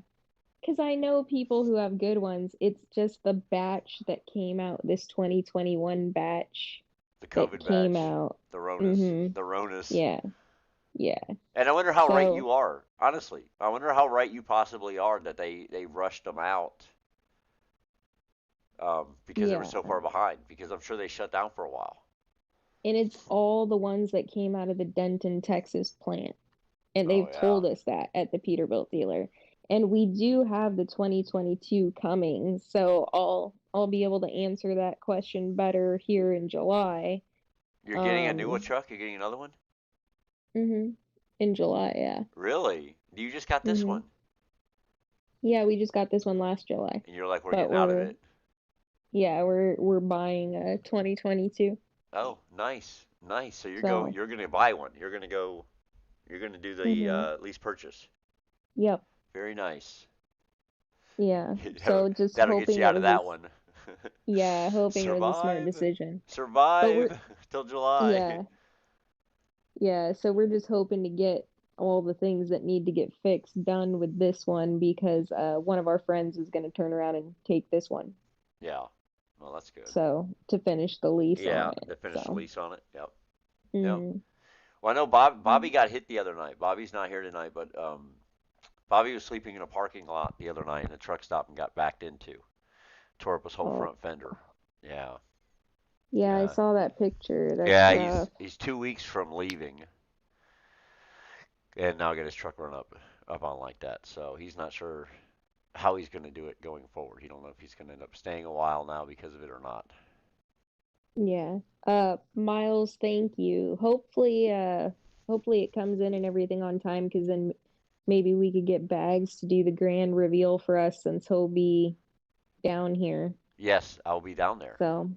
Because I know people who have good ones. It's just the batch that came out, this 2021 batch The that COVID came batch, out. the Ronus, Hmm. the Ronus. Yeah, yeah. And I wonder how right So, you are. Honestly, I wonder how right you possibly are that they rushed them out because they were yeah. so far behind. Because I'm sure they shut down for a while. And it's all the ones that came out of the Denton, Texas plant. And Oh they've yeah. told us that at the Peterbilt dealer. And we do have the 2022 coming, so I'll be able to answer that question better here in July. You're getting a new Um, truck. You're getting another one. in July, yeah. Really? You just got this Hmm. one, Yeah, we just got this one last July, and you're like, we're but getting out of it. we're buying a 2022. Oh, nice, nice. So So, you're gonna buy one. You're gonna do the hmm. lease purchase. Yep. Very nice. Yeah. that'll, So just that'll get hoping you it out of was that one. hoping it was a smart Survive, decision. But we're survive till July. yeah, yeah, so we're just hoping to get all the things that need to get fixed done with this one because one of our friends is going to turn around and take this one. Yeah. Well, that's good. So to finish the lease on Yeah, it. they finished the So, lease on it. Yep. Yep. mm, Well, I know Bobby got hit the other night. Bobby's not here tonight, but Bobby was sleeping in a parking lot the other night, and the truck stopped and got backed into, tore up his whole oh, front fender. Yeah. yeah, I Yeah. saw that picture. That's Yeah, rough. he's 2 weeks from leaving, and now get his truck run up on like that. So he's not sure how he's going to do it going forward. He don't know if he's going to end up staying a while now because of it or not. Yeah. Miles, thank you. Hopefully it comes in and everything on time because then maybe we could get Bags to do the grand reveal for us since he'll be down here. Yes, I'll be down there. So,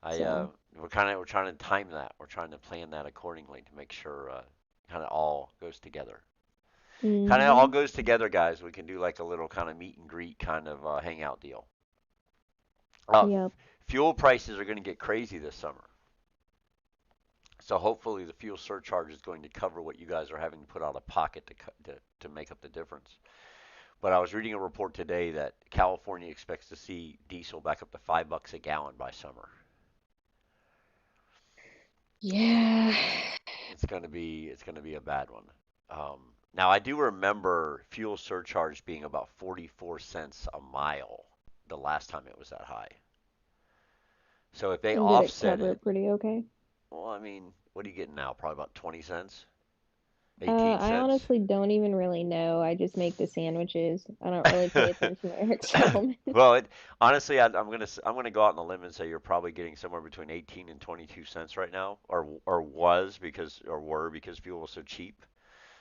I so. we're trying to time that. We're trying to plan that accordingly to make sure kind of all goes together. Kind of all Hmm. goes together, guys. We can do like a little kind of meet and greet kind of hangout deal. Yep. Fuel prices are going to get crazy this summer. So hopefully the fuel surcharge is going to cover what you guys are having to put out of pocket to make up the difference. But I was reading a report today that California expects to see diesel back up to $5 a gallon by summer. Yeah. It's going to be a bad one. Now I do remember fuel surcharge being about 44 cents a mile. the last time it was that high. So if they And did it offset cover it, it pretty okay? well, I mean, what are you getting now? Probably about 20 cents, 18 I cents. honestly don't even really know. I just make the sandwiches. I don't really pay attention to my Excel. Well, honestly, I'm gonna go out on a limb and say you're probably getting somewhere between 18 and 22 cents right now, or was because or were because fuel was so cheap.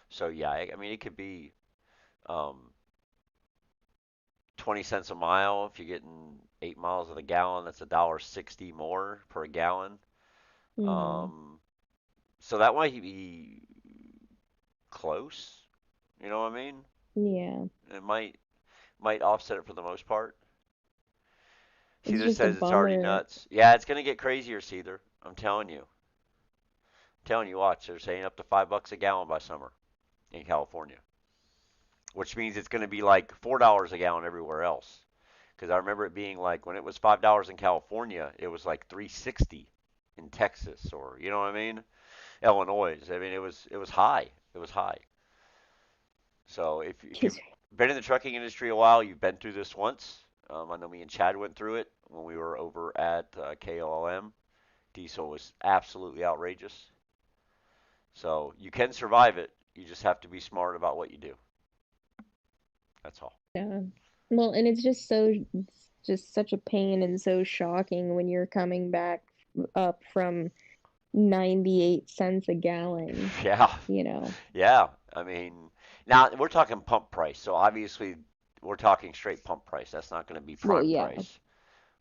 So yeah, I mean it could be um, 20 cents a mile if you're getting 8 miles of the gallon. That's $1.60 more per gallon. Hmm. Um, so that might be close. You know what I mean? Yeah. It might offset it for the most part. It's Cedar just a says it's already bummer. nuts. Yeah, it's gonna get crazier, Cedar. I'm telling you. Telling you, watch. They're saying up to $5 a gallon by summer in California, which means it's gonna be like $4 a gallon everywhere else. Because I remember it being like when it was $5 in California, it was like 360 in Texas or you know what I mean? Illinois. I mean it was high. It was high. So if you've Just been in the trucking industry a while, you've been through this once. I know me and Chad went through it when we were over at KLM. Diesel was absolutely outrageous. So you can survive it. You just have to be smart about what you do. That's all. yeah. Well, and it's just such a pain and so shocking when you're coming back up from 98 cents a gallon, Yeah, you know. yeah. I mean, now we're talking pump price. So obviously we're talking straight pump price. That's not going to be Well, prime yeah, price.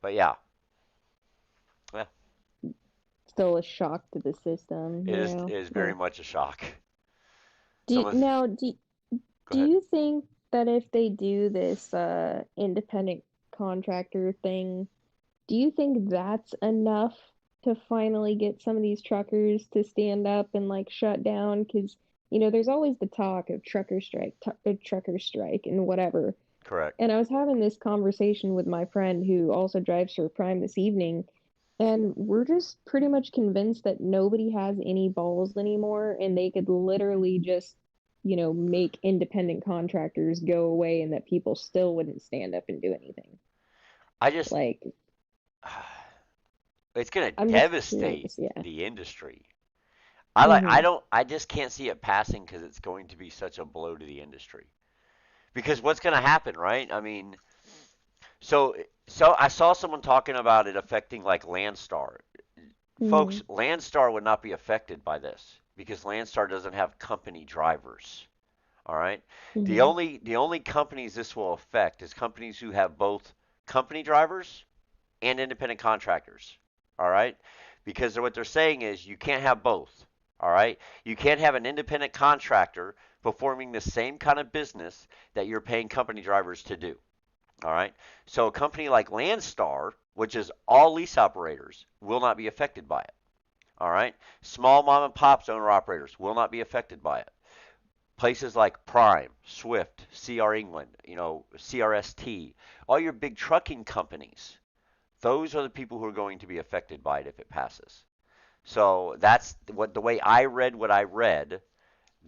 But yeah, yeah. still a shock to the system, It you is know. it is very But much a shock. do Someone, now go do ahead. you think that if they do this independent contractor thing, do you think that's enough to finally get some of these truckers to stand up and like shut down? Because, there's always the talk of trucker strike and whatever. Correct. And I was having this conversation with my friend who also drives for Prime this evening, and we're just pretty much convinced that nobody has any balls anymore, and they could literally just, make independent contractors go away and that people still wouldn't stand up and do anything. I just Like, it's going to I'm just devastate curious, yeah. the industry. I Hmm. don't I just can't see it passing because it's going to be such a blow to the industry. Because what's going to happen, right? I mean, so I saw someone talking about it affecting like Landstar. Hmm. Folks, Landstar would not be affected by this because Landstar doesn't have company drivers. All right. Hmm. The only companies this will affect is companies who have both company drivers and independent contractors. All right? Because what they're saying is you can't have both. All right? You can't have an independent contractor performing the same kind of business that you're paying company drivers to do. All right? So a company like Landstar, which is all lease operators, will not be affected by it. All right? Small mom and pops owner operators will not be affected by it. Places like Prime, Swift, CR England, CRST, all your big trucking companies, those are the people who are going to be affected by it if it passes. So that's what the way I read what I read,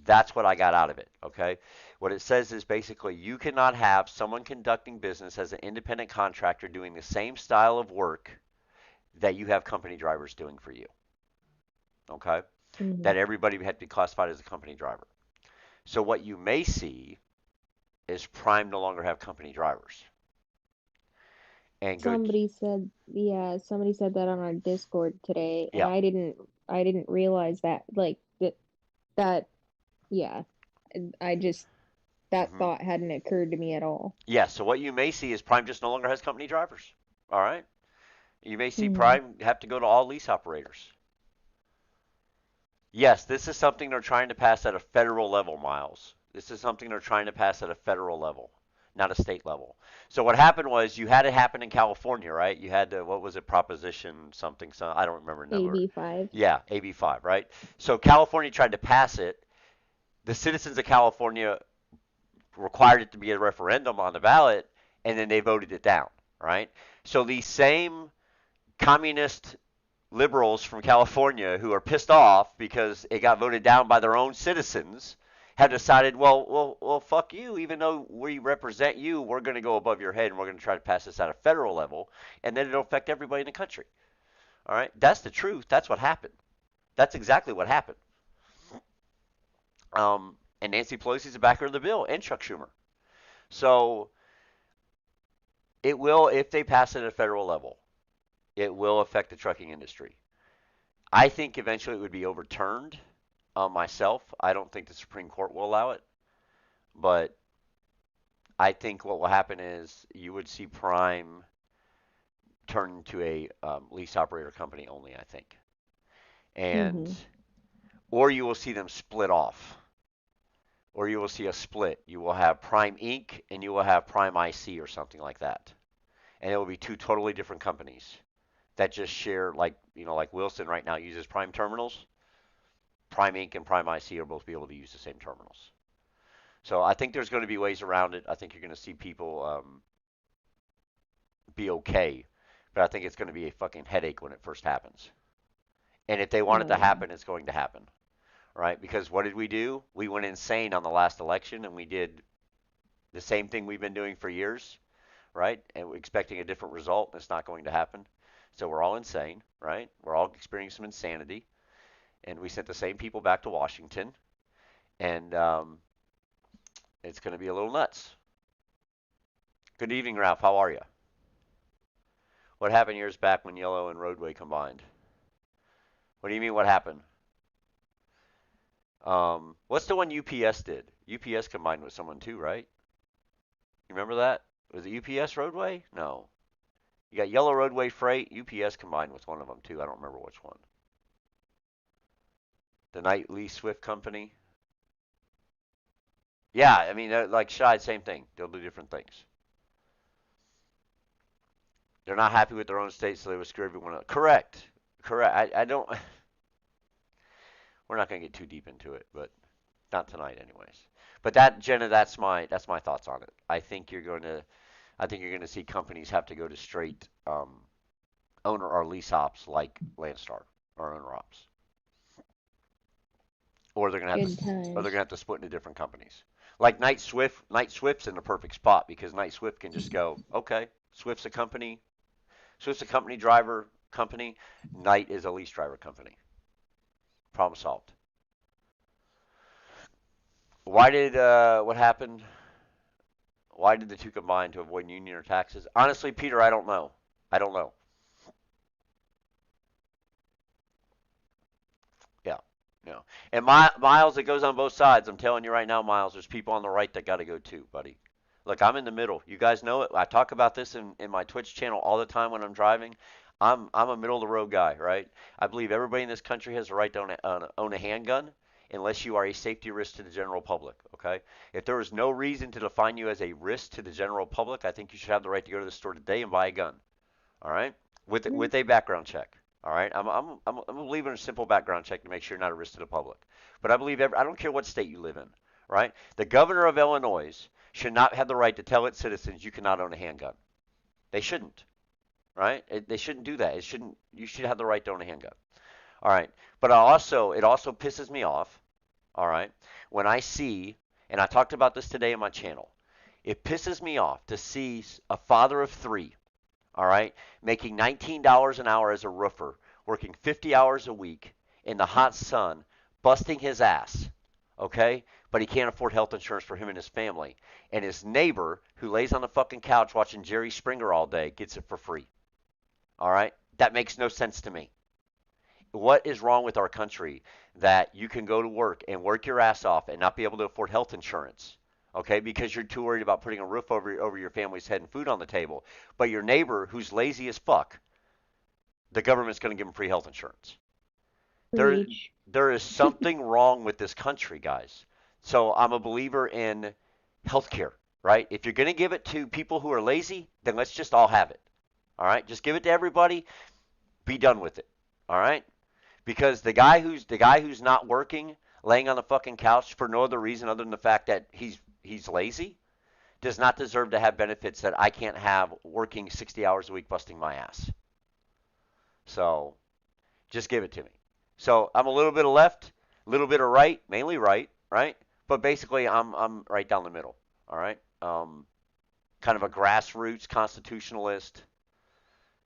that's what I got out of it. Okay. What it says is basically you cannot have someone conducting business as an independent contractor doing the same style of work that you have company drivers doing for you. Okay. Hmm. That everybody had to be classified as a company driver. So what you may see is Prime no longer have company drivers and go. Somebody said that on our Discord today, and Yeah. I didn't realize that, like, that, yeah, I just, that Hmm. thought hadn't occurred to me at all. Yeah. So what you may see is Prime just no longer has company drivers. All right. You may see Hmm. Prime have to go to all lease operators. Yes, this is something they're trying to pass at a federal level, Miles. This is something they're trying to pass at a federal level, not a state level. So what happened was you had it happen in California, right? You had what was it, Proposition something, I don't remember the number. AB5. Yeah, AB5, right? So California tried to pass it. The citizens of California required it to be a referendum on the ballot, and then they voted it down, right? So these same communist liberals from California who are pissed off because it got voted down by their own citizens have decided, well, fuck you. Even though we represent you, we're going to go above your head and we're going to try to pass this at a federal level, and then it'll affect everybody in the country. All right, that's the truth. That's what happened. That's exactly what happened. And Nancy Pelosi's the backer of the bill, and Chuck Schumer. So it will, if they pass it at a federal level, it will affect the trucking industry. I think eventually it would be overturned. Myself, I don't think the Supreme Court will allow it, but I think what will happen is you would see Prime turn into a lease operator company only. I think, and Mm-hmm. or you will see them split off, or you will see a split. You will have Prime Inc. and you will have Prime IC or something like that, and it will be two totally different companies that just share, like like Wilson right now uses Prime terminals. Prime Inc. and Prime IC are both be able to use the same terminals. So I think there's going to be ways around it. I think you're going to see people be okay, but I think it's going to be a fucking headache when it first happens. And if they want it Oh to yeah. happen, it's going to happen, right? Because what did we do? We went insane on the last election, and we did the same thing we've been doing for years, right? And we're expecting a different result, and it's not going to happen. So we're all insane, right? We're all experiencing some insanity, and we sent the same people back to Washington, and it's going to be a little nuts. Good evening, Ralph. How are you? What happened years back when Yellow and Roadway combined? What do you mean? What happened? What's the one UPS did? UPS combined with someone too, right? You remember that? Was it UPS Roadway? No. You got Yellow Roadway Freight. UPS combined with one of them too. I don't remember which one. The Knight Lee Swift Company. Yeah, I mean, like Shide, same thing. They'll do different things. They're not happy with their own state, so they would screw everyone up. Correct. Correct. I don't. We're not going to get too deep into it, but not tonight, anyways. But that, Jenna, that's my thoughts on it. I think you're going to see companies have to go to straight owner or lease ops like Landstar or owner ops, or they're going to have Good to, or they're going times. to have to split into different companies. Like Knight Swift, Knight Swift's in the perfect spot because Knight Swift can just go, okay, Swift's a company, Swift's a company driver company, Knight is a lease driver company. Problem solved. Why did what happened? Why did the two combine to avoid union or taxes? Honestly, Peter, I don't know. I don't know. Yeah, no. And Miles, it goes on both sides. I'm telling you right now, Miles, there's people on the right that got to go too, buddy. Look, I'm in the middle. You guys know it. I talk about this in my Twitch channel all the time when I'm driving. I'm a middle of the road guy, right? I believe everybody in this country has the right to own a handgun unless you are a safety risk to the general public, okay? If there is no reason to define you as a risk to the general public, I think you should have the right to go to the store today and buy a gun. All right, Mm, with a background check. All right, I'm a believer in a simple background check to make sure you're not a risk to the public. But I believe I don't care what state you live in. Right, the governor of Illinois should not have the right to tell its citizens you cannot own a handgun. They shouldn't. Right, they shouldn't do that. It shouldn't. You should have the right to own a handgun. All right, but it also pisses me off. All right, when I see, and I talked about this today on my channel, it pisses me off to see a father of three, all right, making $19 an hour as a roofer, working 50 hours a week in the hot sun, busting his ass, okay? But he can't afford health insurance for him and his family. And his neighbor, who lays on the fucking couch watching Jerry Springer all day, gets it for free, all right? That makes no sense to me. What is wrong with our country that you can go to work and work your ass off and not be able to afford health insurance? Okay, because you're too worried about putting a roof over your family's head and food on the table. But your neighbor, who's lazy as fuck, the government's going to give him free health insurance. There, preach. there is something wrong with this country, guys. So I'm a believer in healthcare, right? If you're going to give it to people who are lazy, then let's just all have it. All right, just give it to everybody. Be done with it. All right, because the guy who's not working, laying on the fucking couch for no other reason other than the fact that he's lazy, does not deserve to have benefits that I can't have working 60 hours a week busting my ass. So just give it to me. So I'm a little bit of left, a little bit of right, mainly right, right? But basically, I'm right down the middle. All right. Kind of a grassroots constitutionalist.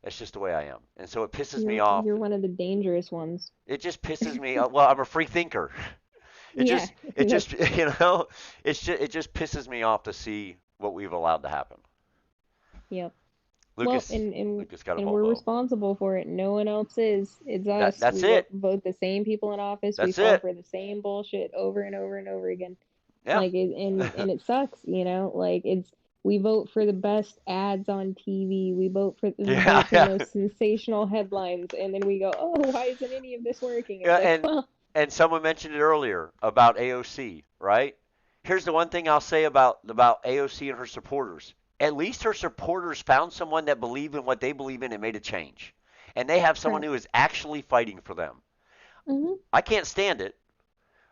That's just the way I am, and so it pisses me off. You're one of the dangerous ones. It just pisses me. Well, I'm a free thinker. It Yeah, just, it that's just, you know, it just pisses me off to see what we've allowed to happen. yep. Well, Lucas, Lucas got a and we're Volvo. responsible for it. No one else is. It's us. That's We it. vote the same people in office. We That's fall it. for the same bullshit over and over and over again. Yeah. Like it, and it sucks, Like it's we vote for the best ads on TV. We Yeah, vote for the yeah, most sensational headlines, and then we go, oh, why isn't any of this working? yeah. It's like, well, And someone mentioned it earlier about AOC, right? Here's the one thing I'll say about AOC and her supporters. At least her supporters found someone that believed in what they believe in and made a change. And they have someone who correct. is actually fighting for them. Hmm. I can't stand it,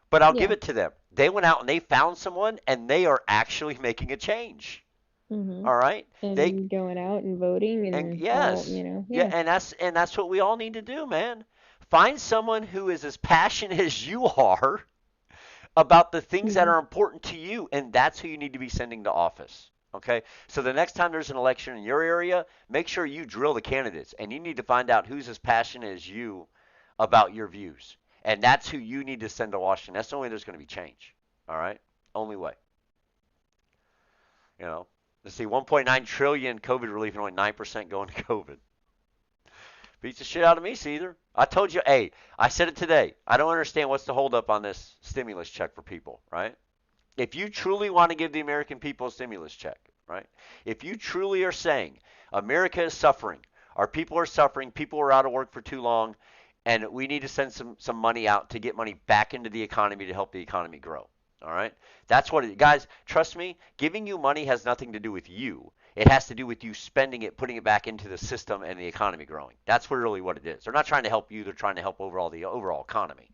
but I'll give Yeah. it to them. They went out and they found someone and they are actually making a change. Hmm. All right? They And going out and voting and and all, yes. Yeah, yeah. and that's what we all need to do, man. Find someone who is as passionate as you are about the things that Hmm. are important to you, and that's who you need to be sending to office. Okay? So the next time there's an election in your area, make sure you drill the candidates, and you need to find out who's as passionate as you about your views. And that's who you need to send to Washington. That's the only way there's going to be change. All right? Only way. You know, let's see, 1.9 trillion COVID relief and only 9% going to COVID. Beats the shit out of me, Caesar. I told you, hey, I said it today. I don't understand what's the holdup on this stimulus check for people, right? If you truly want to give the American people a stimulus check, right? If you truly are saying America is suffering, our people are suffering, people are out of work for too long, and we need to send some money out to get money back into the economy to help the economy grow. All right? That's what it, guys, trust me, giving you money has nothing to do with you. It has to do with you spending it, putting it back into the system and the economy growing. That's really what it is. They're not trying to help you, they're trying to help overall the overall economy.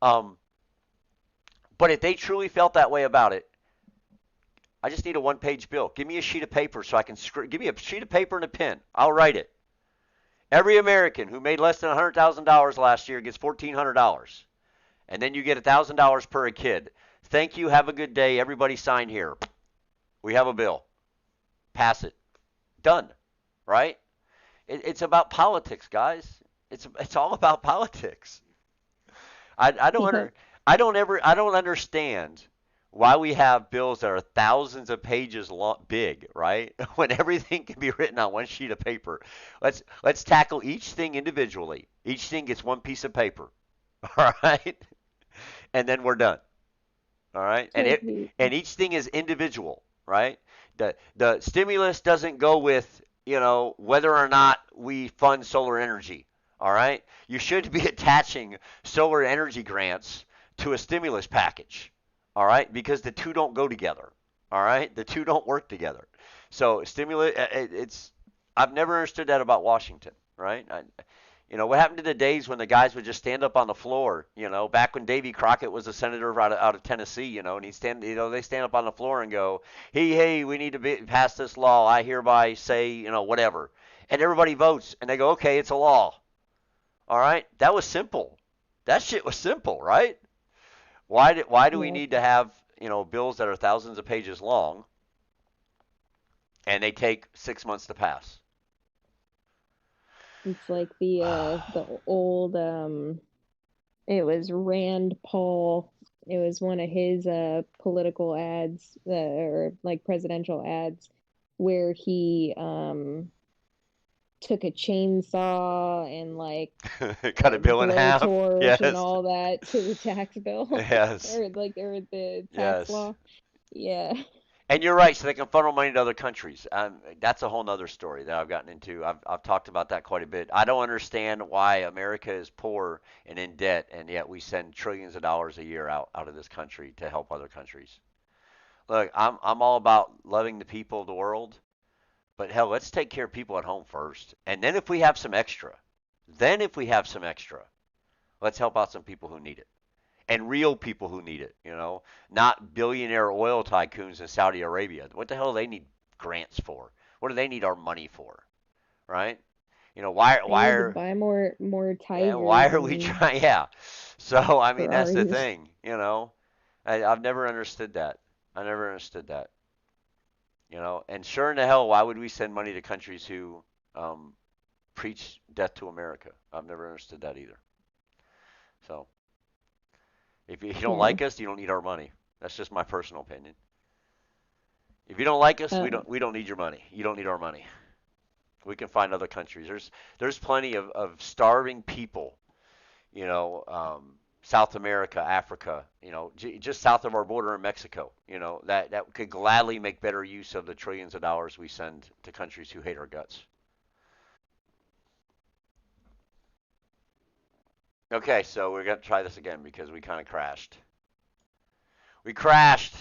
Um, but if they truly felt that way about it, I just need a one-page bill. Give me a sheet of paper so I can give me a sheet of paper and a pen. I'll write it. Every American who made less than $100,000 last year gets $1,400. And then you get $1,000 per kid. Thank you. Have a good day. Everybody sign here. We have a bill. Pass it. Done. Right? It's about politics, guys. It's all about politics. I don't Yep. under, I don't understand why we have bills that are thousands of pages long, big, right? When everything can be written on one sheet of paper. Let's tackle each thing individually. Each thing gets one piece of paper. All right? And then we're done. All right? Totally. And each thing is individual, right? The stimulus doesn't go with, whether or not we fund solar energy. All right? You should be attaching solar energy grants to a stimulus package. All right? Because the two don't go together. All right? The two don't work together. So stimulus it's I've never understood that about Washington, right? What happened to the days when the guys would just stand up on the floor, back when Davy Crockett was a senator out of Tennessee, and they stand up on the floor and go, hey, we need to pass this law. I hereby say, whatever. And everybody votes and they go, okay, it's a law. All right? That was simple. That shit was simple, right? Why do we Yep. need to have, bills that are thousands of pages long and they take 6 months to pass? It's like the old it was Rand Paul. It was one of his political ads or like presidential ads where he took a chainsaw and like Cut a bill in half. blowtorch and Yes. all that to the tax bill Yes. or the tax Yes. law. Yeah. And you're right, so they can funnel money to other countries. That's a whole other story that I've gotten into. I've talked about that quite a bit. I don't understand why America is poor and in debt, and yet we send trillions of dollars a year out of this country to help other countries. Look, I'm all about loving the people of the world, but hell, let's take care of people at home first, and then if we have some extra, let's help out some people who need it and real people who need it, not billionaire oil tycoons in Saudi Arabia. What the hell do they need grants for? What do they need our money for? Right? Why They why need to are buy more yeah, why tigers are we and trying? Yeah. So I mean that's the Ferraris. thing. I've never understood that. I never understood that. You know, and sure in the hell, why would we send money to countries who um, preach death to America? I've never understood that either. So if you don't Yeah. like us, you don't need our money. That's just my personal opinion. If you don't like us, Uh, we don't need your money. You don't need our money. We can find other countries. There's plenty of starving people, South America, Africa, just south of our border in Mexico, that could gladly make better use of the trillions of dollars we send to countries who hate our guts. Okay, so we're gonna try this again because we kind of crashed. We crashed.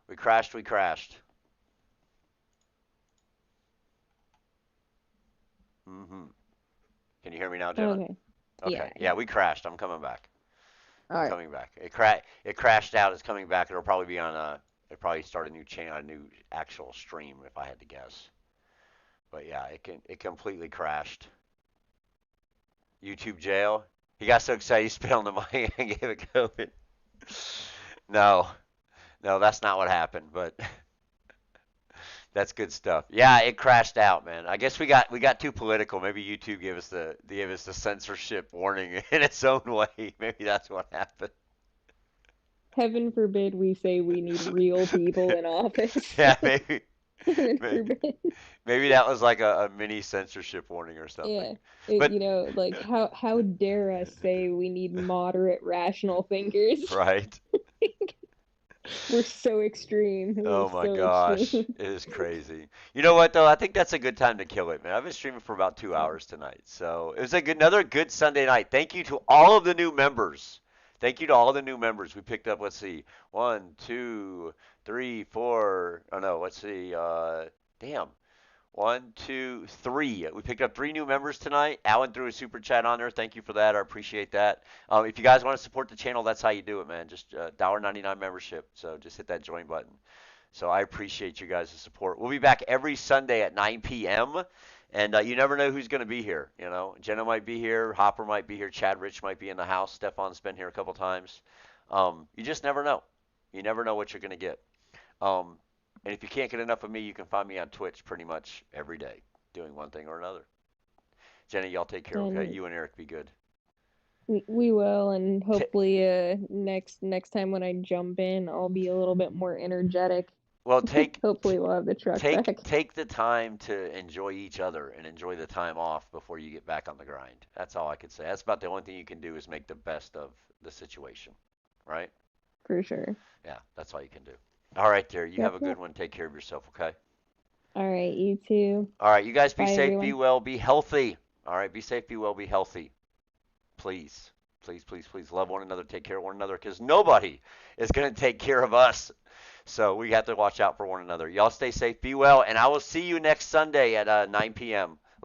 We crashed. We crashed. Hmm. Can you hear me now, Jenna? okay. Yeah, Okay. Yeah, yeah. we crashed. I'm coming back. All I'm right. coming back. It crashed out. It's coming back. It'll probably be on a. It probably start a new channel, a new actual stream, if I had to guess. But yeah, it completely crashed. YouTube jail. He got so excited he spit on the mic and gave it COVID. No, no, that's not what happened. But that's good stuff. Yeah, it crashed out, man. I guess we got too political. Maybe YouTube gave us the censorship warning in its own way. Maybe that's what happened. Heaven forbid we say we need real people in office. Yeah, maybe Heaven maybe, forbid. maybe that was like a mini censorship warning or something. Yeah. But Like how dare us say we need moderate rational thinkers? right. We're so extreme. We're Oh my so gosh, extreme. it is crazy. You know what though? I think that's a good time to kill it, man. I've been streaming for about two Yeah. hours tonight, so it was another good Sunday night. Thank you to all of the new members. Thank you to all the new members. We picked up. Let's see, one, two, three, four. Oh no, let's see. Damn. One, two, three. We picked up three new members tonight. Alan threw a super chat on there. Thank you for that. I appreciate that. If you guys want to support the channel, that's how you do it, man. Just $1.99 membership. So just hit that join button. So I appreciate you guys' support. We'll be back every Sunday at 9 p.m. And you never know who's going to be here. Jenna might be here, Hopper might be here, Chad Rich might be in the house, Stefan's been here a couple times. You just never know. You never know what you're going to get. Um, and if you can't get enough of me, you can find me on Twitch pretty much every day, doing one thing or another. Jenny, y'all take care, okay? And You and Eric be good. we will, and T- hopefully next time when I jump in, I'll be a little bit more energetic. well, take Hopefully we'll have the truck take back. take the time to enjoy each other and enjoy the time off before you get back on the grind. That's all I could say. That's about the only thing you can do is make the best of the situation, right? For sure. Yeah, that's all you can do. All right, there. You have Yep, a good yep. one. Take care of yourself, okay? All right, you too. All right, you guys be Bye safe, be everyone. well, be healthy. All right, be safe, be well, be healthy. Please, please, please, please love one another, take care of one another, because nobody is going to take care of us. So we have to watch out for one another. Y'all stay safe, be well, and I will see you next Sunday at 9 p.m.